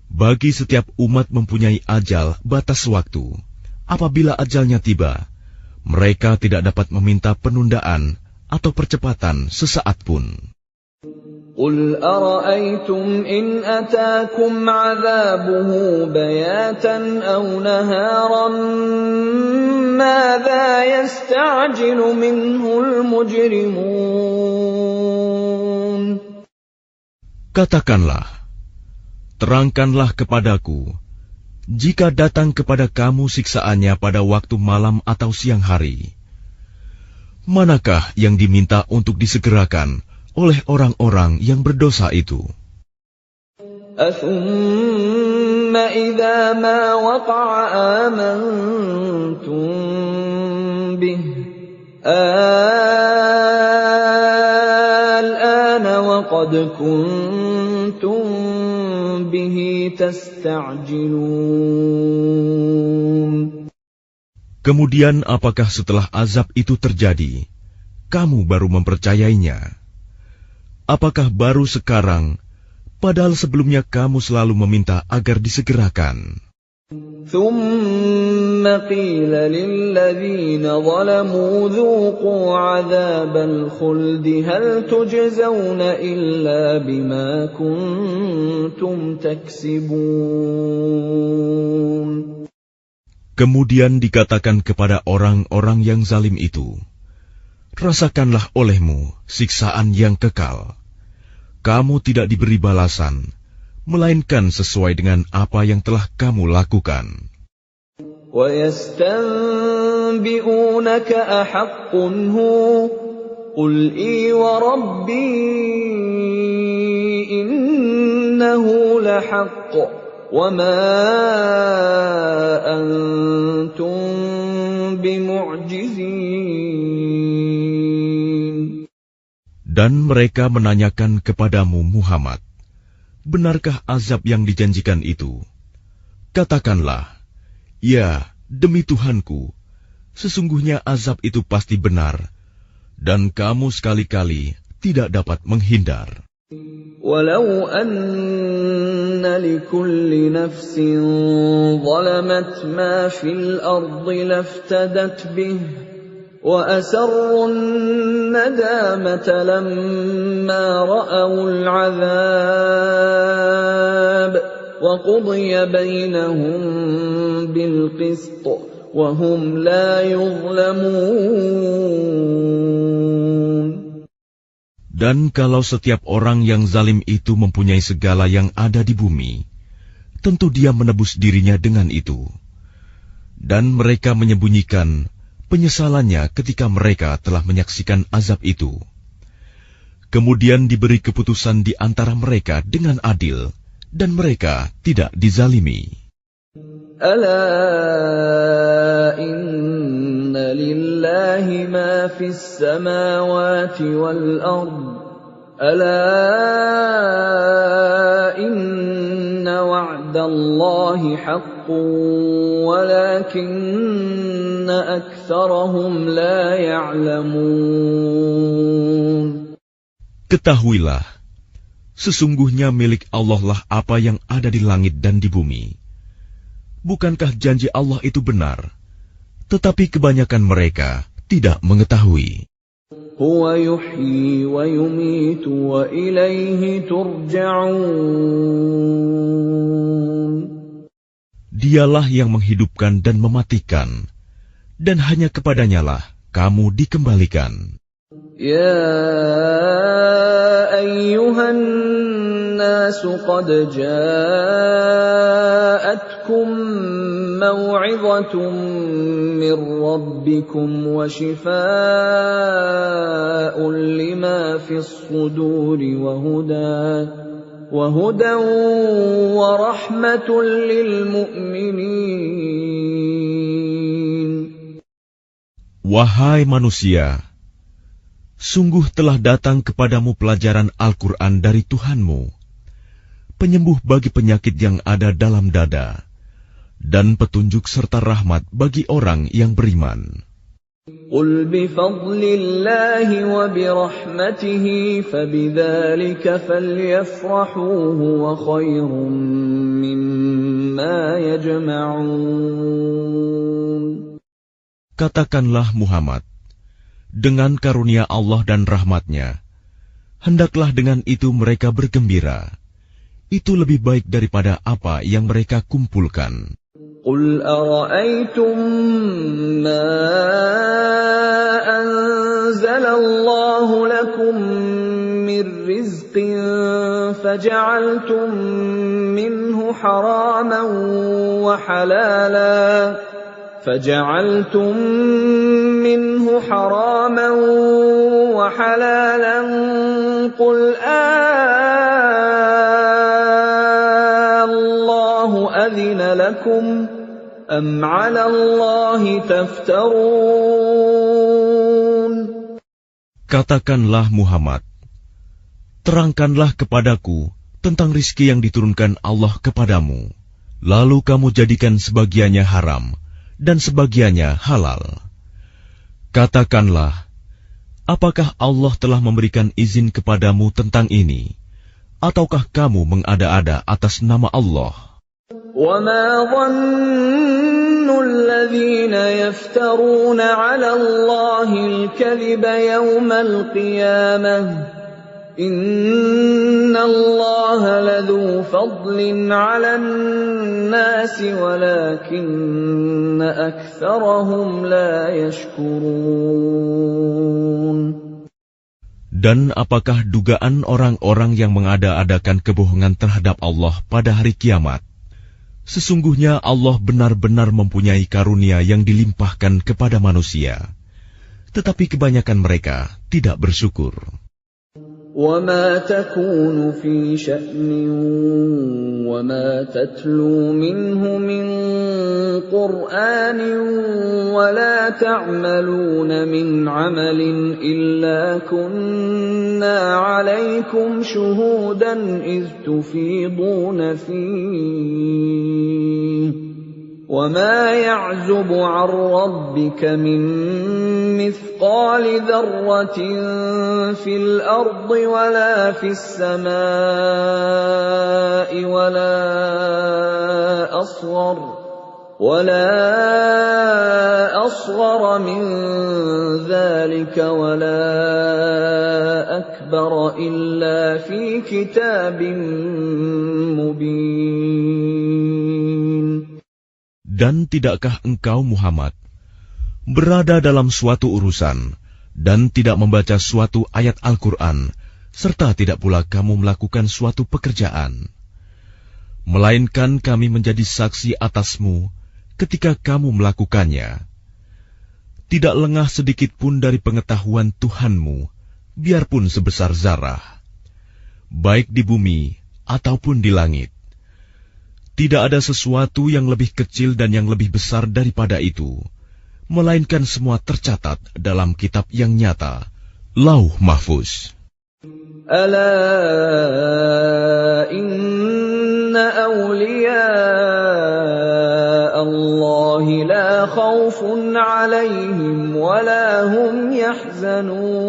Bagi setiap umat mempunyai ajal batas waktu. Apabila ajalnya tiba, mereka tidak dapat meminta penundaan atau percepatan sesaat pun. قُلْ أَرَأَيْتُمْ إِنْ أَتَاكُمْ عَذَابُهُ بَيَاتًا أَوْ نَهَارًا مَاذَا يَسْتَعْجِلُ مِنْهُ الْمُجْرِمُونَ. Katakanlah, terangkanlah kepadaku, jika datang kepada kamu siksaannya pada waktu malam atau siang hari, manakah yang diminta untuk disegerakan oleh orang-orang yang berdosa itu? أَثُمَّ إِذَا مَا وَقَعَ آمَنْتُمْ بِهِ الْآنَ وَقَدْ كُنْتُمْ بِهِ تَسْتَعْجِلُونَ. Kemudian apakah setelah azab itu terjadi, kamu baru mempercayainya? Apakah baru sekarang, padahal sebelumnya kamu selalu meminta agar disegerakan? ثُمَّ قِيلَ لِلَّذِينَ ظَلَمُوا ذُوقُوا عَذَابَ الْخُلْدِ هَلْ تُجْزَوْنَ إِلَّا بِمَا كُنتُمْ تَكْسِبُونَ. Kemudian dikatakan kepada orang-orang yang zalim itu, rasakanlah olehmu siksaan yang kekal. Kamu tidak diberi balasan, melainkan sesuai dengan apa yang telah kamu lakukan. وَيَسْتَنبِئُونَكَ أَحَقٌّ هُوَ قُلْ إِي وَرَبِّي إِنَّهُ لَحَقٌّ وَمَا أَنْتُمْ بِمُعْجِزِينَ. Dan mereka menanyakan kepadamu Muhammad, benarkah azab yang dijanjikan itu? Katakanlah, ya, demi Tuhanku, sesungguhnya azab itu pasti benar, dan kamu sekali-kali tidak dapat menghindar. وَلَوْ أَنَّ لِكُلِّ نَفْسٍ ظَلَمَتْ مَا فِي الْأَرْضِ لَافْتَدَتْ بِهِ وَأَسَرُّوا النَّدَامَةَ لَمَّا رَأَوُا الْعَذَابَ وَقُضِيَ بَيْنَهُم بِالْقِسْطِ وَهُمْ لَا يُظْلَمُونَ. Dan kalau setiap orang yang zalim itu mempunyai segala yang ada di bumi, tentu dia menebus dirinya dengan itu. Dan mereka menyembunyikan penyesalannya ketika mereka telah menyaksikan azab itu. Kemudian diberi keputusan di antara mereka dengan adil, dan mereka tidak dizalimi. Ala inna lillahi ma fis samawati wal ard. Ala inna wa'dallahi haqqun walakinna aktsarahum la ya'lamun. Ketahuilah, sesungguhnya milik Allah lah apa yang ada di langit dan di bumi. Bukankah janji Allah itu benar? Tetapi kebanyakan mereka tidak mengetahui. Huwa yuhyi wa yumitu wa ilaihi turja'un. Dialah yang menghidupkan dan mematikan, dan hanya kepadanyalah kamu dikembalikan. Ya ayyuhan nasu qad ja'atkum maw'izatun min rabbikum wa shifaa'un lima fis suduri wa hudan wa rahmatun lil mu'minin. Wahai manusia, sungguh telah datang kepadamu pelajaran Al-Quran dari Tuhanmu, penyembuh bagi penyakit yang ada dalam dada, dan petunjuk serta rahmat bagi orang yang beriman. Qul bifadlillahi wa birahmatihi fabidzalika falyafrahu huwa khairum mimma yajma'un. Katakanlah Muhammad, dengan karunia Allah dan rahmat-Nya, hendaklah dengan itu mereka bergembira. Itu lebih baik daripada apa yang mereka kumpulkan. Qul ara'aytum ma anzalallahu lakum min rizqin faja'altum minhu haraman wa halalan فجعلتم منه حراما وحلالا قل الله أذن لكم أم على الله تفترون. Katakanlah Muhammad, terangkanlah kepadaku tentang rizki yang diturunkan Allah kepadamu, lalu kamu jadikan sebagiannya haram dan sebagiannya halal. Katakanlah, apakah Allah telah memberikan izin kepadamu tentang ini, ataukah kamu mengada-ada atas nama Allah? وَمَا ظَنُّ الَّذِينَ يَفْتَرُونَ عَلَى اللَّهِ الْكَذِبَ يَوْمَ الْقِيَامَةِ إِنَّ اللَّهَ لَذُو فَضْلٍ عَلَى النَّاسِ وَلَكِنَّ أَكْثَرَهُمْ لَا يَشْكُرُونَ. Dan apakah dugaan orang-orang yang mengada-adakan kebohongan terhadap Allah pada hari kiamat? Sesungguhnya Allah benar-benar mempunyai karunia yang dilimpahkan kepada manusia, tetapi kebanyakan mereka tidak bersyukur. وَمَا تَكُونُ فِي شَأْنٍ وَمَا تَتْلُو مِنْهُ مِنْ قُرْآنٍ وَلَا تَعْمَلُونَ مِنْ عَمَلٍ إِلَّا كُنَّا عَلَيْكُمْ شُهُودًا إِذْ تُفِيضُونَ فِيهِ وَمَا يَعْزُبُ عَنْ رَبِّكَ مِنْ مِثْقَالِ ذَرَّةٍ فِي الْأَرْضِ وَلَا فِي السَّمَاءِ وَلَا أَصْغَرَ مِنْ ذَلِكَ وَلَا أَكْبَرَ إِلَّا فِي كِتَابٍ مُبِينٍ. Dan tidakkah engkau Muhammad berada dalam suatu urusan dan tidak membaca suatu ayat Al-Quran, serta tidak pula kamu melakukan suatu pekerjaan, melainkan kami menjadi saksi atasmu ketika kamu melakukannya. Tidak lengah sedikit pun dari pengetahuan Tuhanmu, biarpun sebesar zarah, baik di bumi ataupun di langit. Tidak ada sesuatu yang lebih kecil dan yang lebih besar daripada itu, melainkan semua tercatat dalam kitab yang nyata, Lauh Mahfuz. Ala inna awliya Allah la khawfun alaihim wa la hum yahzanun.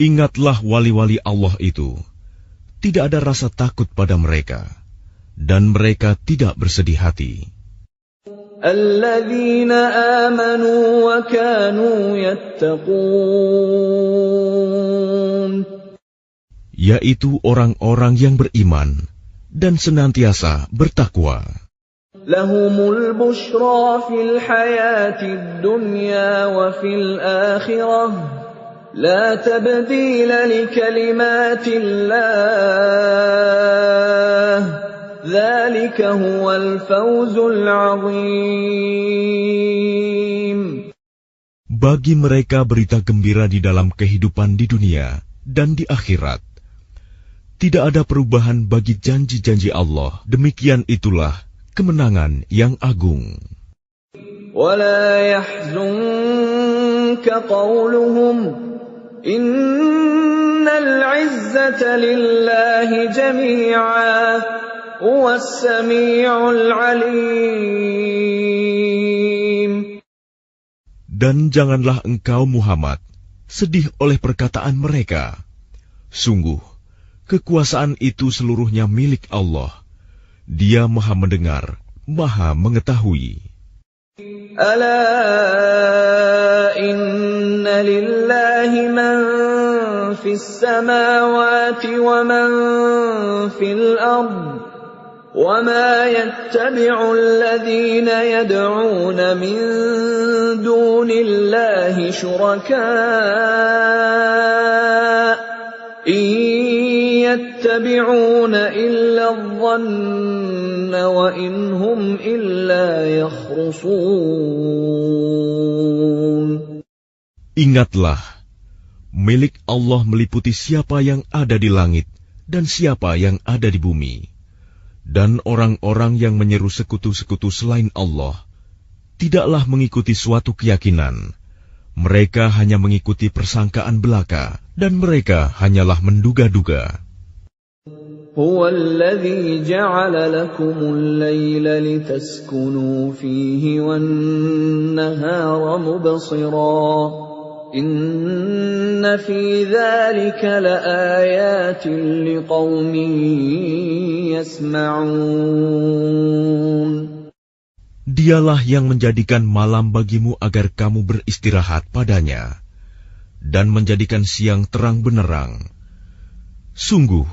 Ingatlah wali-wali Allah itu, tidak ada rasa takut pada mereka, dan mereka tidak bersedih hati. Alladzina amanu wa kanu yattaqun, yaitu orang-orang yang beriman dan senantiasa bertakwa. Lahumul bushra fil hayatid dunya wa fil akhirah, la tabdila li kalimatillah, dzalika huwal fawzul 'azim. Bagi mereka berita gembira di dalam kehidupan di dunia dan di akhirat. Tidak ada perubahan bagi janji-janji Allah. Demikian itulah kemenangan yang agung. وَلَا يَحْزُنكَ قَوْلُهُمْ إِنَّ الْعِزَّةَ لِلَّهِ جَمِيعًا هُوَ السَّمِيعُ الْعَلِيمُ. Dan janganlah engkau Muhammad sedih oleh perkataan mereka. Sungguh, kekuasaan itu seluruhnya milik Allah. Dia Maha mendengar, Maha mengetahui. Ala inna lillahi man fis samawati wa man fil ard, wa ma yattabi'u alladhina yad'una min dunillahi shuraka' يَتَّبِعُونَ إِلَّا الظَّنَّ وَإِنْ هُمْ إِلَّا يَخْرُصُونَ. Ingatlah, milik Allah meliputi siapa yang ada di langit dan siapa yang ada di bumi. Dan orang-orang yang menyeru sekutu-sekutu selain Allah tidaklah mengikuti suatu keyakinan. Mereka hanya mengikuti persangkaan belaka, dan mereka hanyalah menduga-duga. Huwa alladhi ja'ala lakumul layla litaskunu fihi wan nahara mubsira. Inna fi dhalika laayatin liqaumin yasma'un. Dialah yang menjadikan malam bagimu agar kamu beristirahat padanya, dan menjadikan siang terang benerang. Sungguh,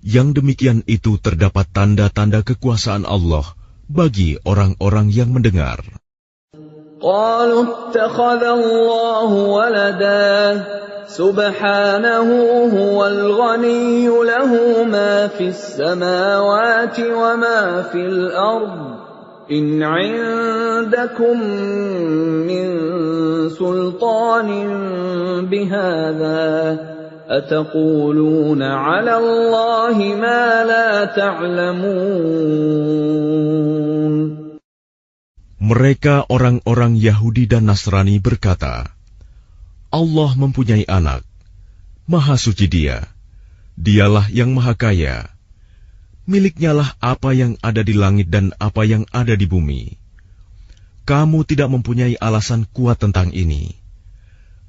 yang demikian itu terdapat tanda-tanda kekuasaan Allah bagi orang-orang yang mendengar. Qalu ittakhadha Allahu walada, subhanahu huwal ghaniyyu lahu ma fis samawati wa ma fil ardh. إن عندكم من سلطان بهذا أتقولون على الله ما لا تعلمون. Mereka orang-orang Yahudi dan Nasrani berkata, Allah mempunyai anak, Maha Suci Dia, Dialah yang Maha Kaya. Miliknya lah apa yang ada di langit dan apa yang ada di bumi. Kamu tidak mempunyai alasan kuat tentang ini.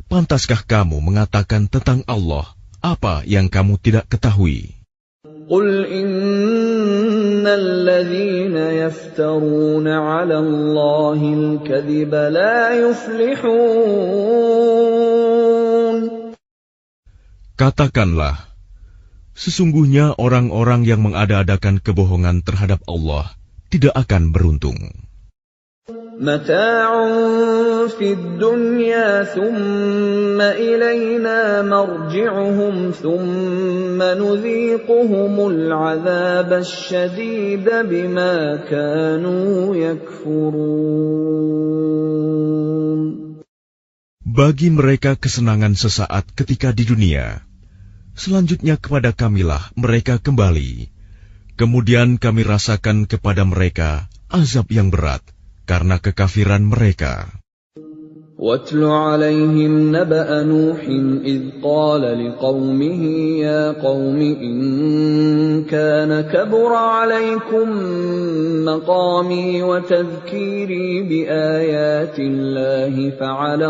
Pantaskah kamu mengatakan tentang Allah apa yang kamu tidak ketahui? Qul innal ladzina yaftaruna 'ala Allahil kadhiba la yuflihun. Katakanlah, sesungguhnya orang-orang yang mengada-adakan kebohongan terhadap Allah tidak akan beruntung. Mata'un fid dunya thumma ilayna marji'uhum thumma nudhiquhumul 'adzabasy syadida bima kanu yakfurun. Bagi mereka kesenangan sesaat ketika di dunia. Selanjutnya kepada Kamilah mereka kembali, Kemudian kami rasakan kepada mereka azab yang berat karena kekafiran mereka. وَاتْلُ عَلَيْهِمْ نَبَأَ نُوحٍ إِذْ قَالَ لِقَوْمِهِ يَا قَوْمِ إِنْ كَانَ كَبُرَ عَلَيْكُمْ مَقَامِي وَتَذْكِيرِي بِآيَاتِ اللَّهِ فَعَلَى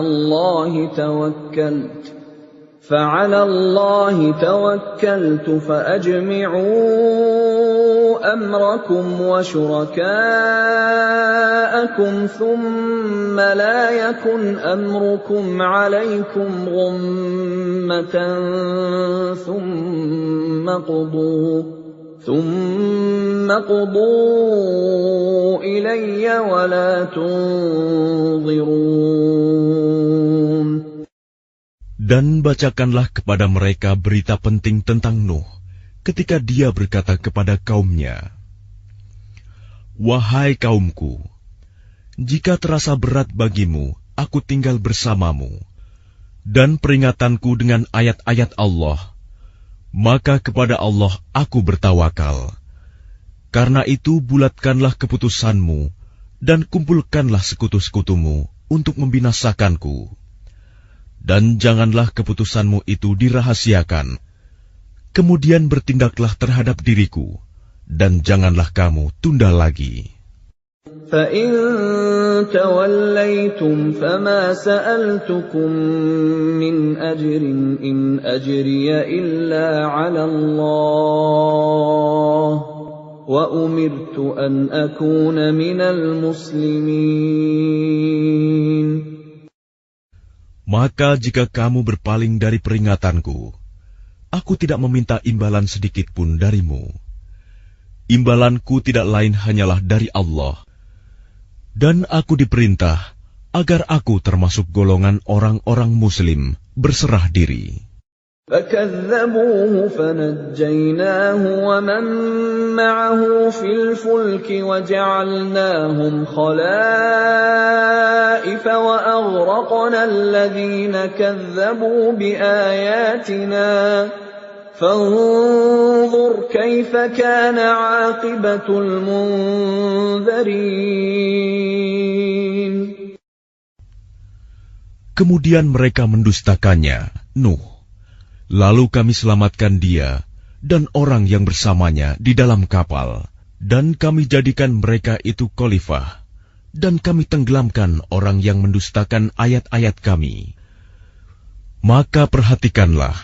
اللَّهِ تَوَكَّلْتُ فَأَجْمِعُوا أَمْرَكُمْ وَشُرَكَاءَكُمْ ثُمَّ لَا يَكُنْ أَمْرُكُمْ عَلَيْكُمْ غُمَّةً ثُمَّ قُضُوا إِلَيَّ وَلَا تُنظِرُونَ. Dan bacakanlah kepada mereka berita penting tentang Nuh, ketika dia berkata kepada kaumnya, "Wahai kaumku, jika terasa berat bagimu, aku tinggal bersamamu, dan peringatanku dengan ayat-ayat Allah, maka kepada Allah aku bertawakal. Karena itu bulatkanlah keputusanmu, dan kumpulkanlah sekutu-sekutumu untuk membinasakanku. Dan janganlah keputusanmu itu dirahasiakan. Kemudian bertindaklah terhadap diriku, dan janganlah kamu tunda lagi." فَإِن تَوَلَّيْتُمْ فَمَا سَأَلْتُكُم مِّنْ أَجْرٍ إِنْ أَجْرِيَ إِلَّا عَلَى اللَّهِ وَأُمِرْتُ أَنْ أَكُونَ مِنَ الْمُسْلِمِينَ. Maka jika kamu berpaling dari peringatanku, aku tidak meminta imbalan sedikit pun darimu. Imbalanku tidak lain hanyalah dari Allah. Dan aku diperintah agar aku termasuk golongan orang-orang Muslim berserah diri. فَكَذَّبُوهُ فَنَجَّيْنَاهُ وَمَن مَّعَهُ فِي الْفُلْكِ وَجَعَلْنَاهُمْ خَلَائِفَ وَأَغْرَقْنَا الَّذِينَ كَذَّبُوا بِآيَاتِنَا فَانظُرْ كَيْفَ كَانَ عَاقِبَةُ الْمُنذَرِينَ. Kemudian mereka mendustakannya, Nuh. Lalu kami selamatkan dia dan orang yang bersamanya di dalam kapal, dan kami jadikan mereka itu khalifah, dan kami tenggelamkan orang yang mendustakan ayat-ayat kami. Maka perhatikanlah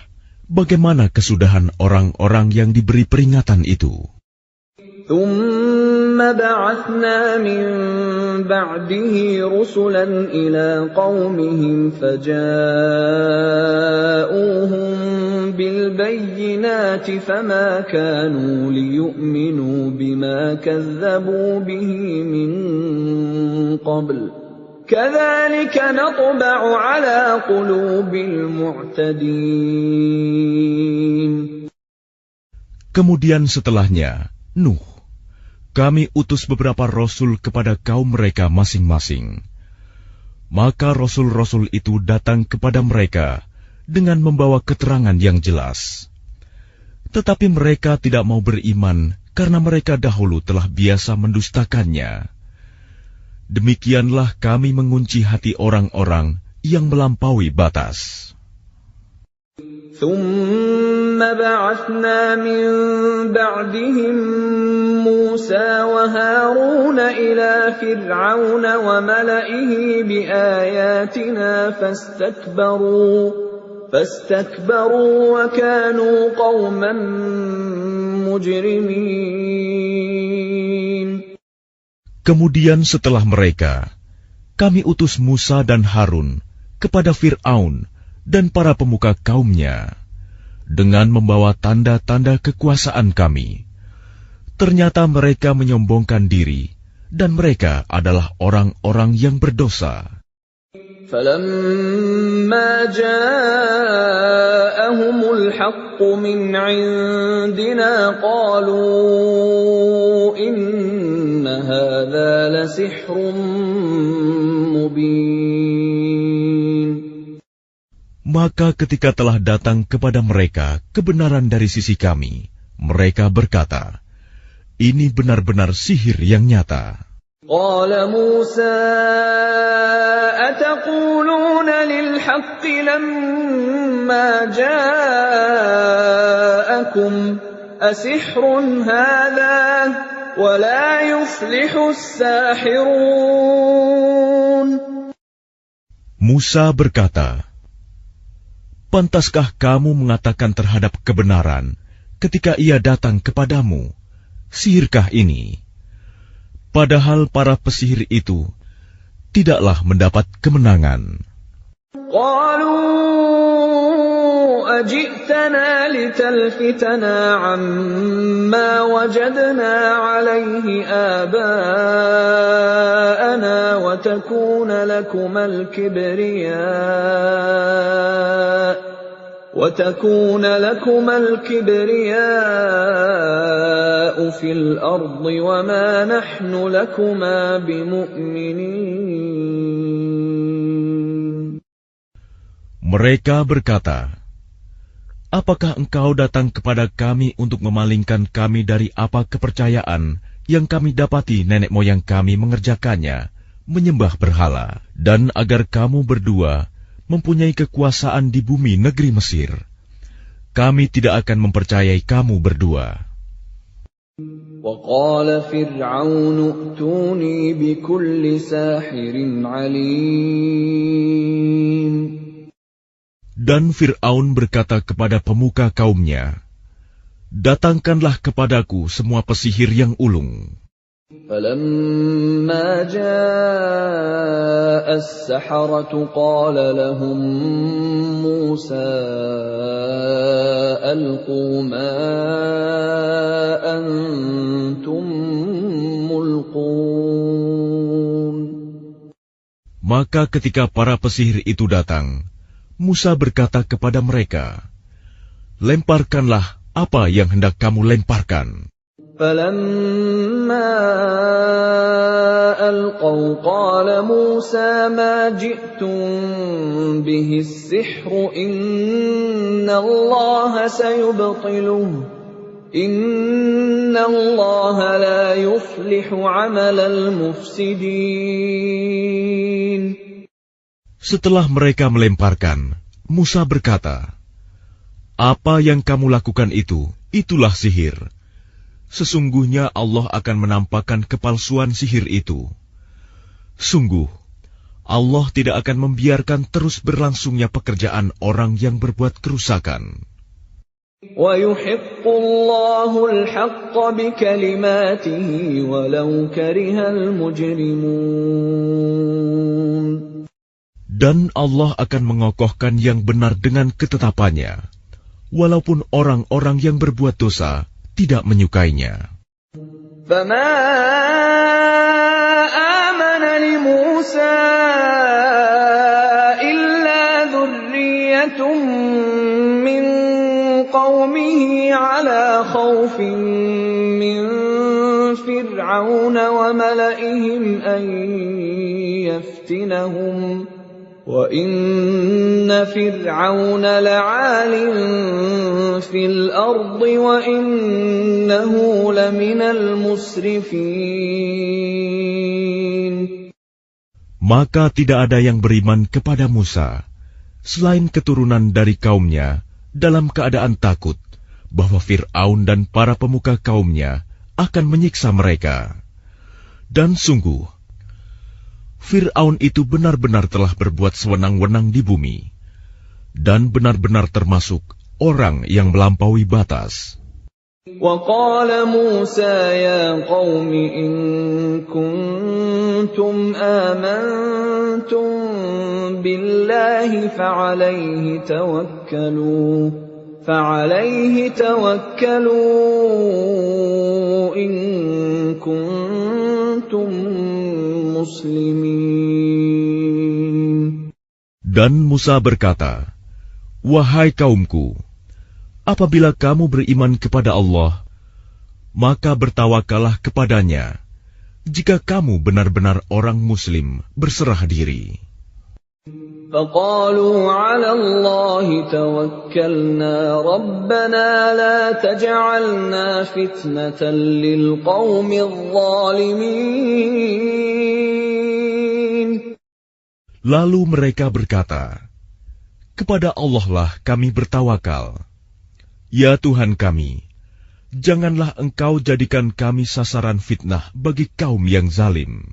bagaimana kesudahan orang-orang yang diberi peringatan itu. ثُمَّ بَعَثْنَا مِن بَعْدِهِ رُسُلًا إِلَىٰ قَوْمِهِمْ فَجَاءُوهُم بِالْبَيِّنَاتِ فَمَا كَانُوا لِيُؤْمِنُوا بِمَا كَذَّبُوا بِهِ مِن قَبْلُ كَذَلِكَ نَطْبَعُ عَلَىٰ قُلُوبِ الْمُعْتَدِينَ. Kemudian setelahnya, Nuh, kami utus beberapa rasul kepada kaum mereka masing-masing. Maka rasul-rasul itu datang kepada mereka dengan membawa keterangan yang jelas. Tetapi mereka tidak mau beriman karena mereka dahulu telah biasa mendustakannya. Demikianlah kami mengunci hati orang-orang yang melampaui batas. ثُمَّ بَعَثْنَا مِن بَعْدِهِم مُّوسَىٰ وَهَارُونَ إِلَىٰ فِرْعَوْنَ وَمَلَئِهِ بِآيَاتِنَا فَاسْتَكْبَرُوا وَكَانُوا قَوْمًا مُجْرِمِينَ. Kemudian setelah mereka, kami utus Musa dan Harun kepada Fir'aun dan para pemuka kaumnya, dengan membawa tanda-tanda kekuasaan kami. Ternyata mereka menyombongkan diri, dan mereka adalah orang-orang yang berdosa. فَلَمَّا جَاءَهُمُ الْحَقُّ مِنْ عِندِنَا قَالُوا إِنَّ هَذَا لَسِحْرٌ مُبِينٌ. Maka ketika telah datang kepada mereka kebenaran dari sisi kami, mereka berkata, Ini benar-benar sihir yang nyata. Qala Musa ataquluna lil-haqqi lamma ja'akum asihrun hadha wa la yuflihu as-sahirun. Musa berkata, pantaskah kamu mengatakan terhadap kebenaran ketika ia datang kepadamu, sihirkah ini? Padahal para pesihir itu tidaklah mendapat kemenangan. Qalu ajitana litalfitana amma wajadna alayhi aba'ana wa takuna lakumal kibriya'u fil ardi wa ma nahnu lakuma bimu'minin. Mereka berkata, apakah engkau datang kepada kami untuk memalingkan kami dari apa kepercayaan yang kami dapati nenek moyang kami mengerjakannya, menyembah berhala, dan agar kamu berdua mempunyai kekuasaan di bumi negeri Mesir? Kami tidak akan mempercayai kamu berdua. وَقَالَ فِرْعَوْنُ ائْتُونِي بِكُلِّ سَاحِرٍ عَلِيمٍ. Dan Fir'aun berkata kepada pemuka kaumnya, datangkanlah kepadaku semua pesihir yang ulung. فَلَمَّا جَاءَ السَّحَرَةُ قَالَ لَهُم مُّوسَىٰ أَلْقُوا مَا أَنتُم مُّلْقُونَ. Maka ketika para pesihir itu datang, Musa berkata kepada mereka, lemparkanlah apa yang hendak kamu lemparkan. فَلَمَّا أَلْقَوْا قَالَ مُوسَىٰ مَا جِئْتُم بِهِ السِّحْرُ إِنَّ اللَّهَ سَيُبْطِلُهُ إِنَّ اللَّهَ لَا يُفْلِحُ عَمَلَ الْمُفْسِدِينَ. Setelah mereka melemparkan, Musa berkata, apa yang kamu lakukan itu, itulah sihir. Sesungguhnya Allah akan menampakkan kepalsuan sihir itu. Sungguh, Allah tidak akan membiarkan terus berlangsungnya pekerjaan orang yang berbuat kerusakan. وَيُحِقُّ اللَّهُ الْحَقَّ بِكَلِمَاتِهِ وَلَوْ كَرِهَ الْمُجْرِمُونَ. Dan Allah akan mengokohkan yang benar dengan ketetapannya, walaupun orang-orang yang berbuat dosa tidak menyukainya. فَمَا آمَنَ لِمُوسَىٰ إِلَّا ذُرِّيَّةٌ مِّن قَوْمِهِ عَلَىٰ خَوْفٍ مِّن فِرْعَوْنَ وَمَلَئِهِمْ أَن يَفْتِنَهُمْ وَإِنَّ فِرْعَوْنَ لَعَالٍ فِي الْأَرْضِ وَإِنَّهُ لَمِنَ الْمُسْرِفِينَ. Maka tidak ada yang beriman kepada Musa, selain keturunan dari kaumnya, dalam keadaan takut bahwa Fir'aun dan para pemuka kaumnya akan menyiksa mereka. Dan sungguh, Fir'aun itu benar-benar telah berbuat sewenang-wenang di bumi, dan benar-benar termasuk orang yang melampaui batas. وَقَالَ مُوسَىٰ يَا قَوْمِ إِن كُنتُمْ آمَنتُم بِاللَّهِ فَعَلَيْهِ تَوَكَّلُوا إِن كُنتُم muslimin. Dan Musa berkata, wahai kaumku, apabila kamu beriman kepada Allah, maka bertawakallah kepadanya, jika kamu benar-benar orang muslim berserah diri. فقالوا على الله توكلنا ربنا لا تجعلنا فتنة للقوم الظالمين. Lalu mereka berkata, kepada Allah lah kami bertawakal. Ya Tuhan kami, janganlah Engkau jadikan kami sasaran fitnah bagi kaum yang zalim.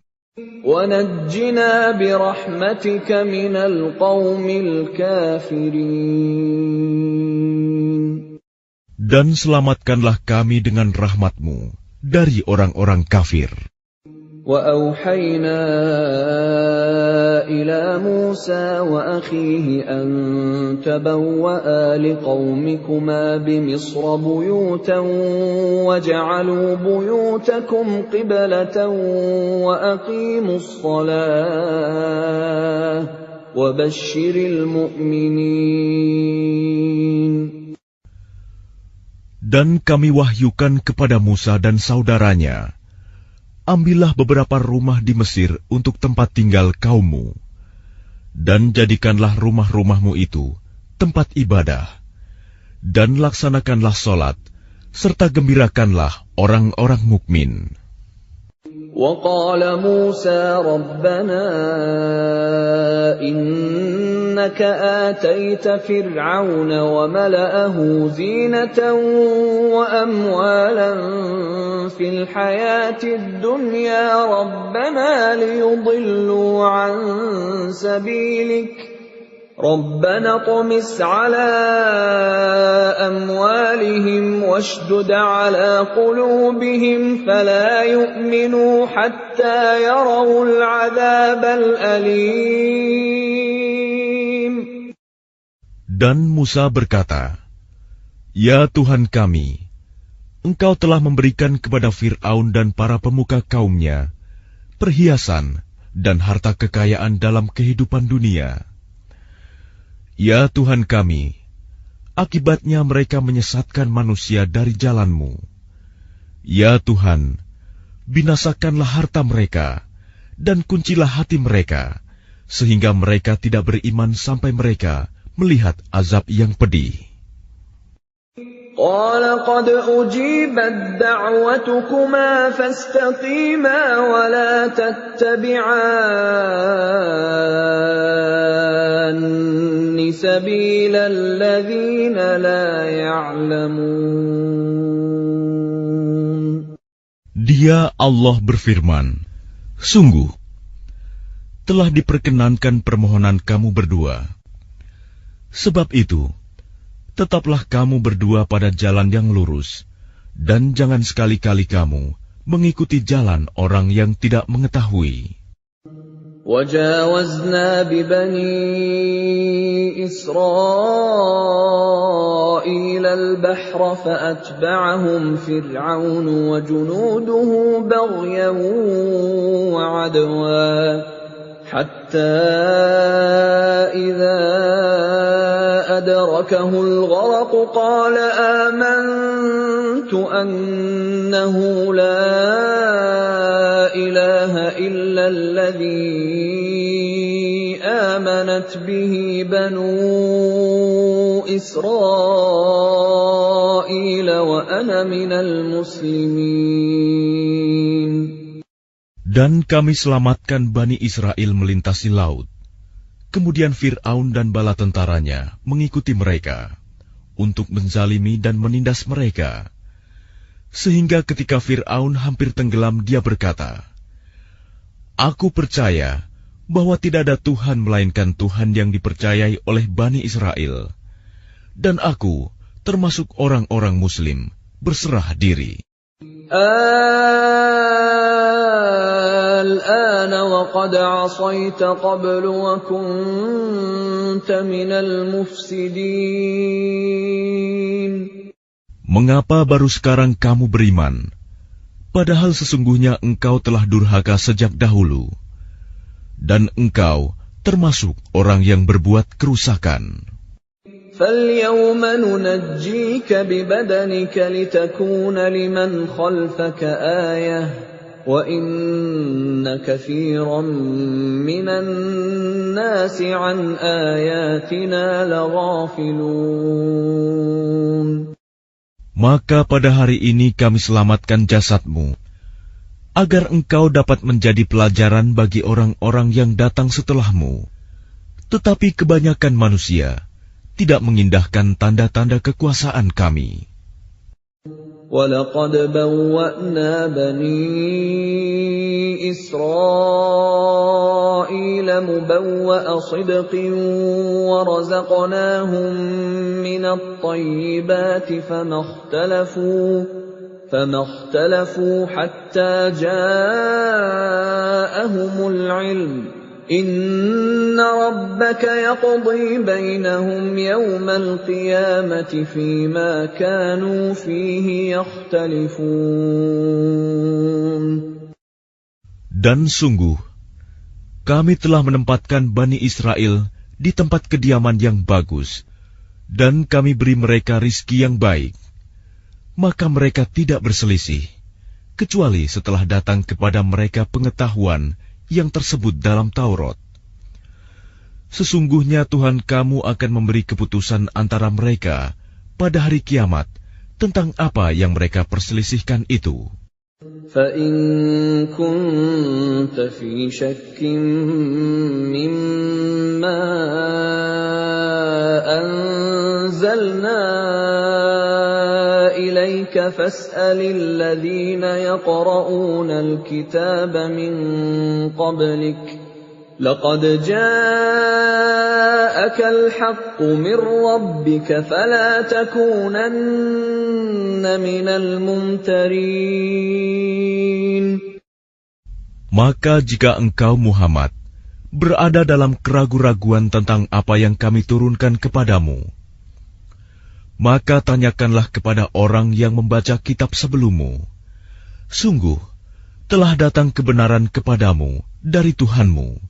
وَنَجِّنَا بِرَحْمَتِكَ مِنَ الْقَوْمِ الْكَافِرِينَ. Dan selamatkanlah kami dengan rahmat-Mu dari orang-orang kafir. وَأَوْحَيْنَا إِلَى مُوسَى وَأَخِيهِ أَن تَبَوَّآ لِقَوْمِكُمَا بِمِصْرَ بُيُوتًا وَاجْعَلُوا بُيُوتَكُمْ قِبْلَةً وَأَقِيمُوا الصَّلَاةَ وَبَشِّرِ الْمُؤْمِنِينَ. Dan kami wahyukan kepada Musa dan saudaranya, ambillah beberapa rumah di Mesir untuk tempat tinggal kaummu, dan jadikanlah rumah-rumahmu itu tempat ibadah, dan laksanakanlah solat, serta gembirakanlah orang-orang mukmin. وَقَالَ مُوسَى رَبَّنَا إِنَّكَ آتَيْتَ فِرْعَوْنَ وَمَلَأَهُ زِينَةً وَأَمْوَالًا فِي الْحَيَاةِ الدُّنْيَا رَبَّنَا لِيُضِلُّوا عَن سَبِيلِكَ رَبَّنَا اطْمِسْ عَلَى أَمْوَالِهِمْ وَاشْدُدْ عَلَى قُلُوبِهِمْ فَلَا يُؤْمِنُوا حَتَّى يَرَوُا الْعَذَابَ الْأَلِيمَ. Dan Musa berkata, Ya Tuhan kami, Engkau telah memberikan kepada Fir'aun dan para pemuka kaumnya perhiasan dan harta kekayaan dalam kehidupan dunia. Ya Tuhan kami, akibatnya mereka menyesatkan manusia dari jalan-Mu. Ya Tuhan, binasakanlah harta mereka, dan kuncilah hati mereka, sehingga mereka tidak beriman sampai mereka melihat azab yang pedih. قَالَ قَدْ أُجِيبَتْ دَعْوَتُكُمَا فَاسْتَقِيمَا وَلَا تَتَّبِعَانِّ سَبِيلَ الَّذِينَ لَا يَعْلَمُونَ. Dia Allah berfirman, sungguh, telah diperkenankan permohonan kamu berdua. Sebab itu, tetaplah kamu berdua pada jalan yang lurus, dan jangan sekali-kali kamu mengikuti jalan orang yang tidak mengetahui. وَجَاوَزْنَا بِبَنِي إِسْرَائِيلَ الْبَحْرَ فَأَتْبَعَهُمْ فِرْعَوْنُ وَجُنُودُهُ بَغْيًا وَعَدْوًا حَتَّى إِذَا أَدْرَكَهُ الْغَرَقُ قَالَ آمَنْتُ أَنَّهُ لَا إِلَهَ إِلَّا الَّذِي آمَنَتْ بِهِ بَنُو إِسْرَائِيلَ وَأَنَا مِنَ الْمُسْلِمِينَ. Dan kami selamatkan Bani Israel melintasi laut. Kemudian Fir'aun dan bala tentaranya mengikuti mereka untuk menzalimi dan menindas mereka. Sehingga ketika Fir'aun hampir tenggelam, dia berkata, Aku percaya bahwa tidak ada Tuhan melainkan Tuhan yang dipercayai oleh Bani Israel. Dan aku termasuk orang-orang Muslim berserah diri. الآن وقد عصيت قبل وكنت من المفسدين. Mengapa baru sekarang kamu beriman, padahal sesungguhnya engkau telah durhaka sejak dahulu, dan engkau termasuk orang yang berbuat kerusakan. فَالْيَوْمَ نُنَجِّيكَ بِبَدَنِكَ لِتَكُونَ لِمَنْ خَلْفَكَ آيَةً وَإِنَّ كَثِيرًا مِّنَ النَّاسِ عَنْ آيَاتِنَا لَغَافِلُونَ. Maka pada hari ini kami selamatkan jasadmu, agar engkau dapat menjadi pelajaran bagi orang-orang yang datang setelahmu. Tetapi kebanyakan manusia tidak mengindahkan tanda-tanda kekuasaan kami. وَلَقَدْ بَوَّأْنَا بَنِي إِسْرَائِيلَ مُبَوَّأَ صِدْقٍ وَرَزَقْنَاهُم مِّنَ الطَّيِّبَاتِ فَمَا اخْتَلَفُوا حَتَّىٰ جَاءَهُمُ الْعِلْمُ إِنَّ رَبَّكَ يَقْضِي بَيْنَهُمْ يَوْمَ الْقِيَامَةِ فِيمَا كَانُوا فِيهِ يَخْتَلِفُونَ. Dan sungguh, kami telah menempatkan Bani Israel di tempat kediaman yang bagus, dan kami beri mereka rizki yang baik. Maka mereka tidak berselisih, kecuali setelah datang kepada mereka pengetahuan yang tersebut dalam Taurat. Sesungguhnya Tuhan kamu akan memberi keputusan antara mereka pada hari kiamat tentang apa yang mereka perselisihkan itu. فَإِن كُنتَ فِي شَكٍّ مِّمَّا أَنزَلْنَا إِلَيْكَ فَاسْأَلِ الَّذِينَ يَقْرَؤُونَ الْكِتَابَ مِن قَبْلِكَ لَقَدْ جَاءَكَ الْحَقُّ مِن رَّبِّكَ فَلَا تَكُونَنَّ مِنَ الْمُمْتَرِينَ. Maka jika engkau Muhammad berada dalam keraguan-raguan tentang apa yang kami turunkan kepadamu, maka tanyakanlah kepada orang yang membaca kitab sebelummu. Sungguh, telah datang kebenaran kepadamu dari Tuhanmu.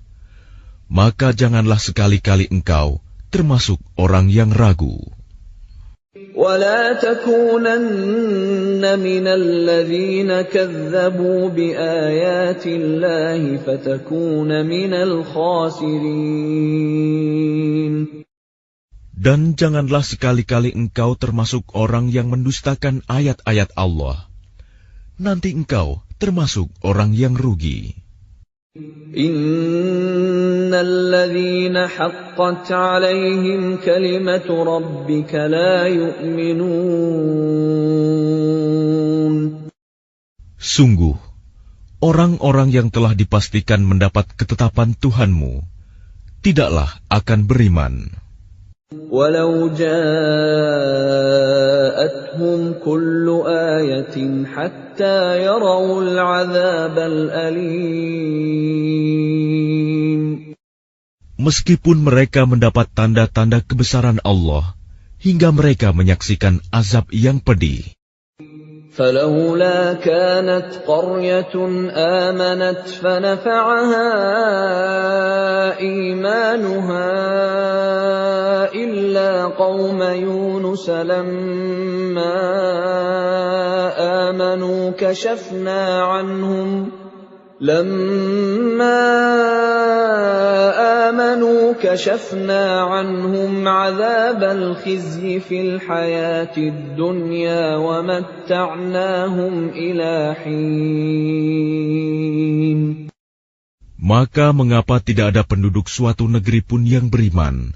Maka janganlah sekali-kali engkau termasuk orang yang ragu. وَلَا تَكُونَنَّ مِنَ الَّذِينَ كَذَّبُوا بِآيَاتِ اللَّهِ فَتَكُونَ مِنَ الْخَاسِرِينَ. Dan janganlah sekali-kali engkau termasuk orang yang mendustakan ayat-ayat Allah. Nanti engkau termasuk orang yang rugi. Innal ladzina haqqat 'alaihim kalimatu rabbika la yu'minun. Sungguh, orang-orang yang telah dipastikan mendapat ketetapan Tuhanmu tidaklah akan beriman. Walau ja'atuhum kullu ayatin hatta yarawul 'adzabal alim. Meskipun mereka mendapat tanda-tanda kebesaran Allah hingga mereka menyaksikan azab yang pedih. فلولا كانت قرية آمنت فنفعها إيمانها إلا قوم يونس لما آمنوا كشفنا عنهم عذاب الخزي في الحياة الدنيا ومتعناهم إلى حين. Maka mengapa tidak ada penduduk suatu negeri pun yang beriman,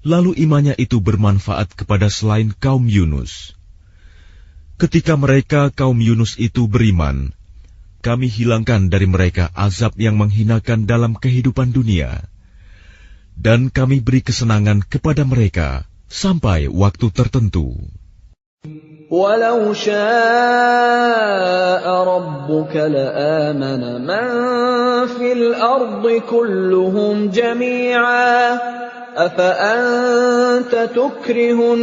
lalu imannya itu bermanfaat kepada selain kaum Yunus? Ketika mereka kaum Yunus itu beriman, kami hilangkan dari mereka azab yang menghinakan dalam kehidupan dunia, dan kami beri kesenangan kepada mereka sampai waktu tertentu. Walau syaa rabbuka la'amana man fil ardi kulluhum jami'a afa anta tukrihun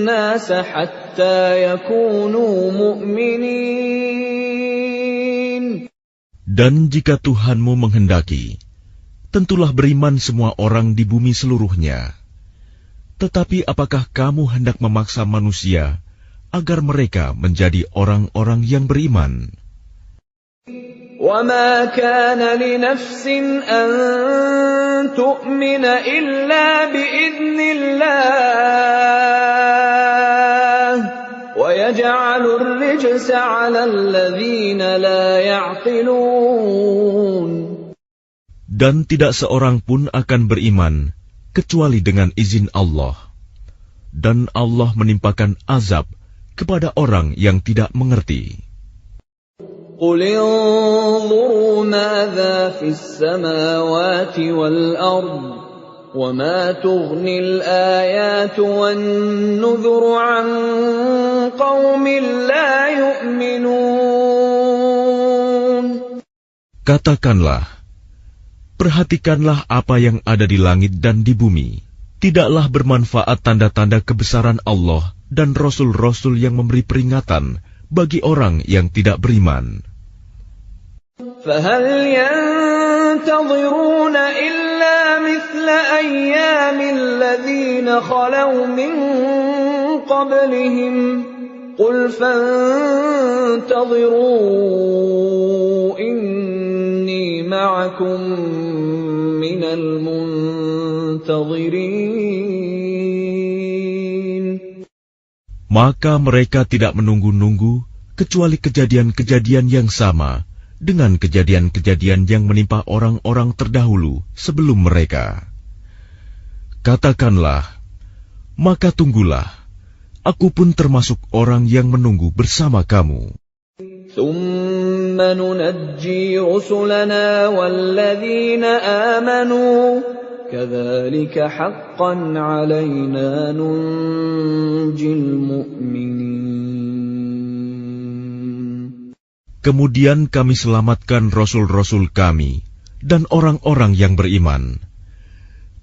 nasa hatta yakunu mu'minin. Dan jika Tuhanmu menghendaki, tentulah beriman semua orang di bumi seluruhnya. Tetapi apakah kamu hendak memaksa manusia agar mereka menjadi orang-orang yang beriman? وَمَا كَانَ لِنَفْسٍ أَن تُؤْمِنَ إِلَّا بِإِذْنِ اللَّهِ وَيَجْعَلُ الرِّجْسَ عَلَى الَّذِينَ لَا يَعْقِلُونَ. Dan tidak seorang pun akan beriman kecuali dengan izin Allah. Dan Allah menimpakan azab kepada orang yang tidak mengerti. قُلِ انظُرُوا مَاذَا فِي السَّمَاوَاتِ وَالْأَرْضِ وَمَا تُغْنِي الْآيَاتُ وَالنُّذُرُ عَن قَوْمٍ لَّا يُؤْمِنُونَ. Katakanlah, perhatikanlah apa yang ada di langit dan di bumi. Tidaklah bermanfaat tanda-tanda kebesaran Allah dan rasul-rasul yang memberi peringatan bagi orang yang tidak beriman. فَهَلْ يَنتَظِرُونَ إِلَّا مِثْلَ أَيَّامِ الَّذِينَ خَلَوْا مِن قَبْلِهِمْ قُلْ فَانتَظِرُوا إِنِّي مَعَكُم مِّنَ الْمُنتَظِرِينَ. Maka mereka tidak menunggu-nunggu kecuali kejadian-kejadian yang sama dengan kejadian-kejadian yang menimpa orang-orang terdahulu sebelum mereka. Katakanlah, maka tunggulah, aku pun termasuk orang yang menunggu bersama kamu. ثُمَّ نُنَجِّي رُسُلَنَا وَالَّذِينَ آمَنُوا كَذَلِكَ حَقًّا عَلَيْنَا نُنْجِي الْمُؤْمِنِينَ. Kemudian kami selamatkan rasul-rasul kami dan orang-orang yang beriman.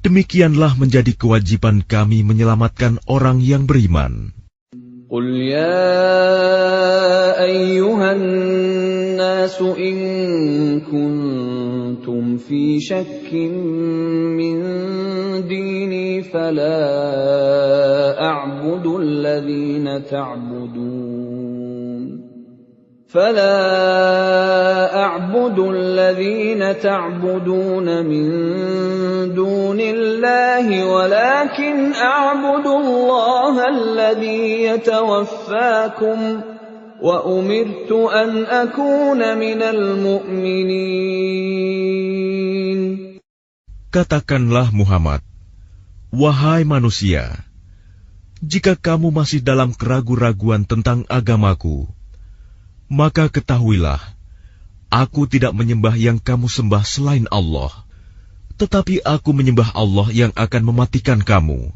Demikianlah menjadi kewajiban kami menyelamatkan orang yang beriman. قُلْ يَا أَيُّهَا النَّاسُ إِن كُنتُمْ فِي شَكٍّ مِّن دِينِي فَلَا أَعْبُدُ الَّذِينَ تَعْبُدُونَ مِن دُونِ اللَّهِ وَلَكِنْ أَعْبُدُ اللَّهَ الَّذِي يَتَوَفَّاكُمْ وَأُمِرْتُ أَنْ أَكُونَ مِنَ الْمُؤْمِنِينَ. Katakanlah Muhammad, wahai manusia, jika kamu masih dalam keraguan-raguan tentang agamaku, maka ketahuilah, aku tidak menyembah yang kamu sembah selain Allah, tetapi aku menyembah Allah yang akan mematikan kamu,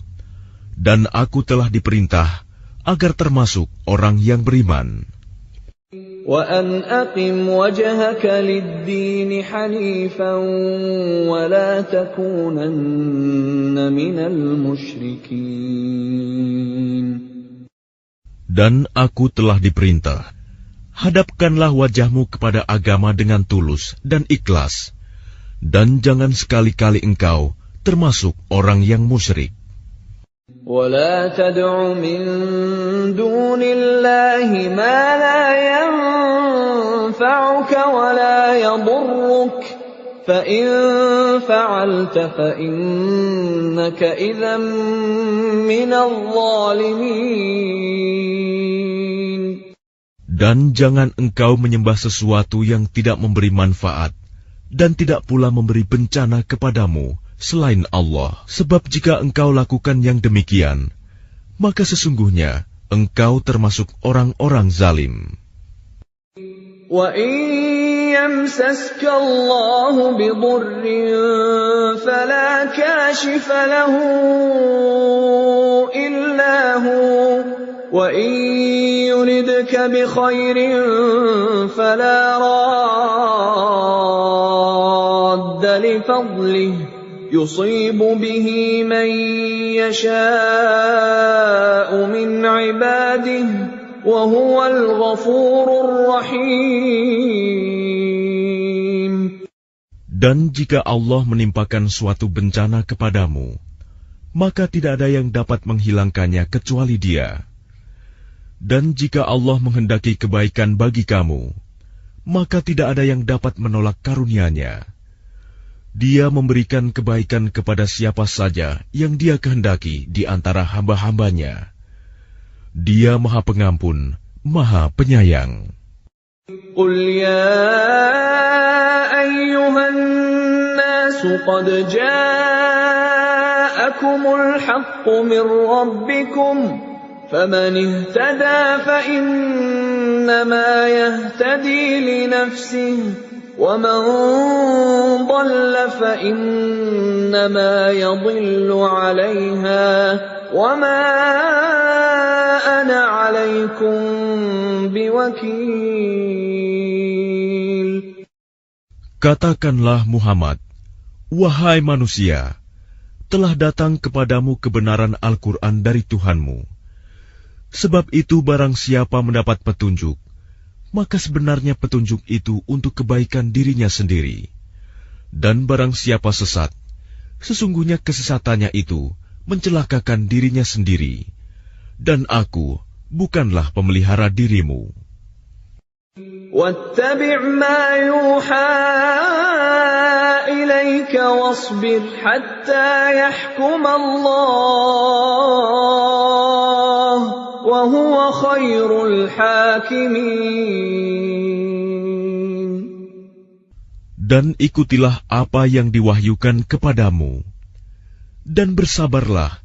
dan aku telah diperintah agar termasuk orang yang beriman. وَأَنْ أَقِمْ وَجْهَكَ لِلدِّينِ حَنِيفًا وَلَا تَكُونَنَّ مِنَ الْمُشْرِكِينَ. Dan aku telah diperintah, hadapkanlah wajahmu kepada agama dengan tulus dan ikhlas, dan jangan sekali-kali engkau termasuk orang yang musyrik. وَلَا تَدْعُ مِن دُونِ اللَّهِ مَا لَا يَنفَعُكَ وَلَا يَضُرُّكَ فَإِن فَعَلْتَ فَإِنَّكَ إِذًا مِّنَ الظَّالِمِينَ. Dan jangan engkau menyembah sesuatu yang tidak memberi manfaat dan tidak pula memberi bencana kepadamu selain Allah. Sebab jika engkau lakukan yang demikian, maka sesungguhnya engkau termasuk orang-orang zalim. وَإِن يَمْسَسْكَ اللَّهُ بِضُرٍّ فَلَا كَاشِفَ لَهُ إِلَّا هُوَ وَإِن يُرِدْكَ بِخَيْرٍ فَلَا رَادَّ لِفَضْلِهِ يُصِيبُ بِهِ مَن يَشَاءُ مِنْ عِبَادِهِ وَهُوَ الْغَفُورُ الرَّحِيمُ. Dan jika Allah menimpakan suatu bencana kepadamu, maka tidak ada yang dapat menghilangkannya kecuali Dia. Dan jika Allah menghendaki kebaikan bagi kamu, maka tidak ada yang dapat menolak karunia-Nya. Dia memberikan kebaikan kepada siapa saja yang Dia kehendaki di antara hamba-hambanya. Dia Maha Pengampun, Maha Penyayang. Qul ya ayyuhan nasu qad ja'akumul haqqu min rabbikum faman ihtada fa innama yahtadi li nafsihi وَمَنْ ضَلَّ فَإِنَّمَا يَضِلُّ عَلَيْهَا وَمَا أَنَا عَلَيْكُمْ بِوَكِيلٍ. Katakanlah Muhammad, wahai manusia, telah datang kepadamu kebenaran Al-Quran dari Tuhanmu. Sebab itu barang siapa mendapat petunjuk, maka sebenarnya petunjuk itu untuk kebaikan dirinya sendiri. Dan barang siapa sesat, sesungguhnya kesesatannya itu mencelakakan dirinya sendiri. Dan aku bukanlah pemelihara dirimu. وَاتَّبِعْ مَا يُوحَى إِلَيْكَ وَاصْبِرْ حَتَّى يَحْكُمَ اللَّهُ وَهُوَ خَيْرُ الْحَاكِمِينَ. Dan ikutilah apa yang diwahyukan kepadamu, dan bersabarlah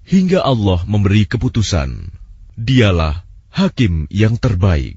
hingga Allah memberi keputusan. Dialah hakim yang terbaik.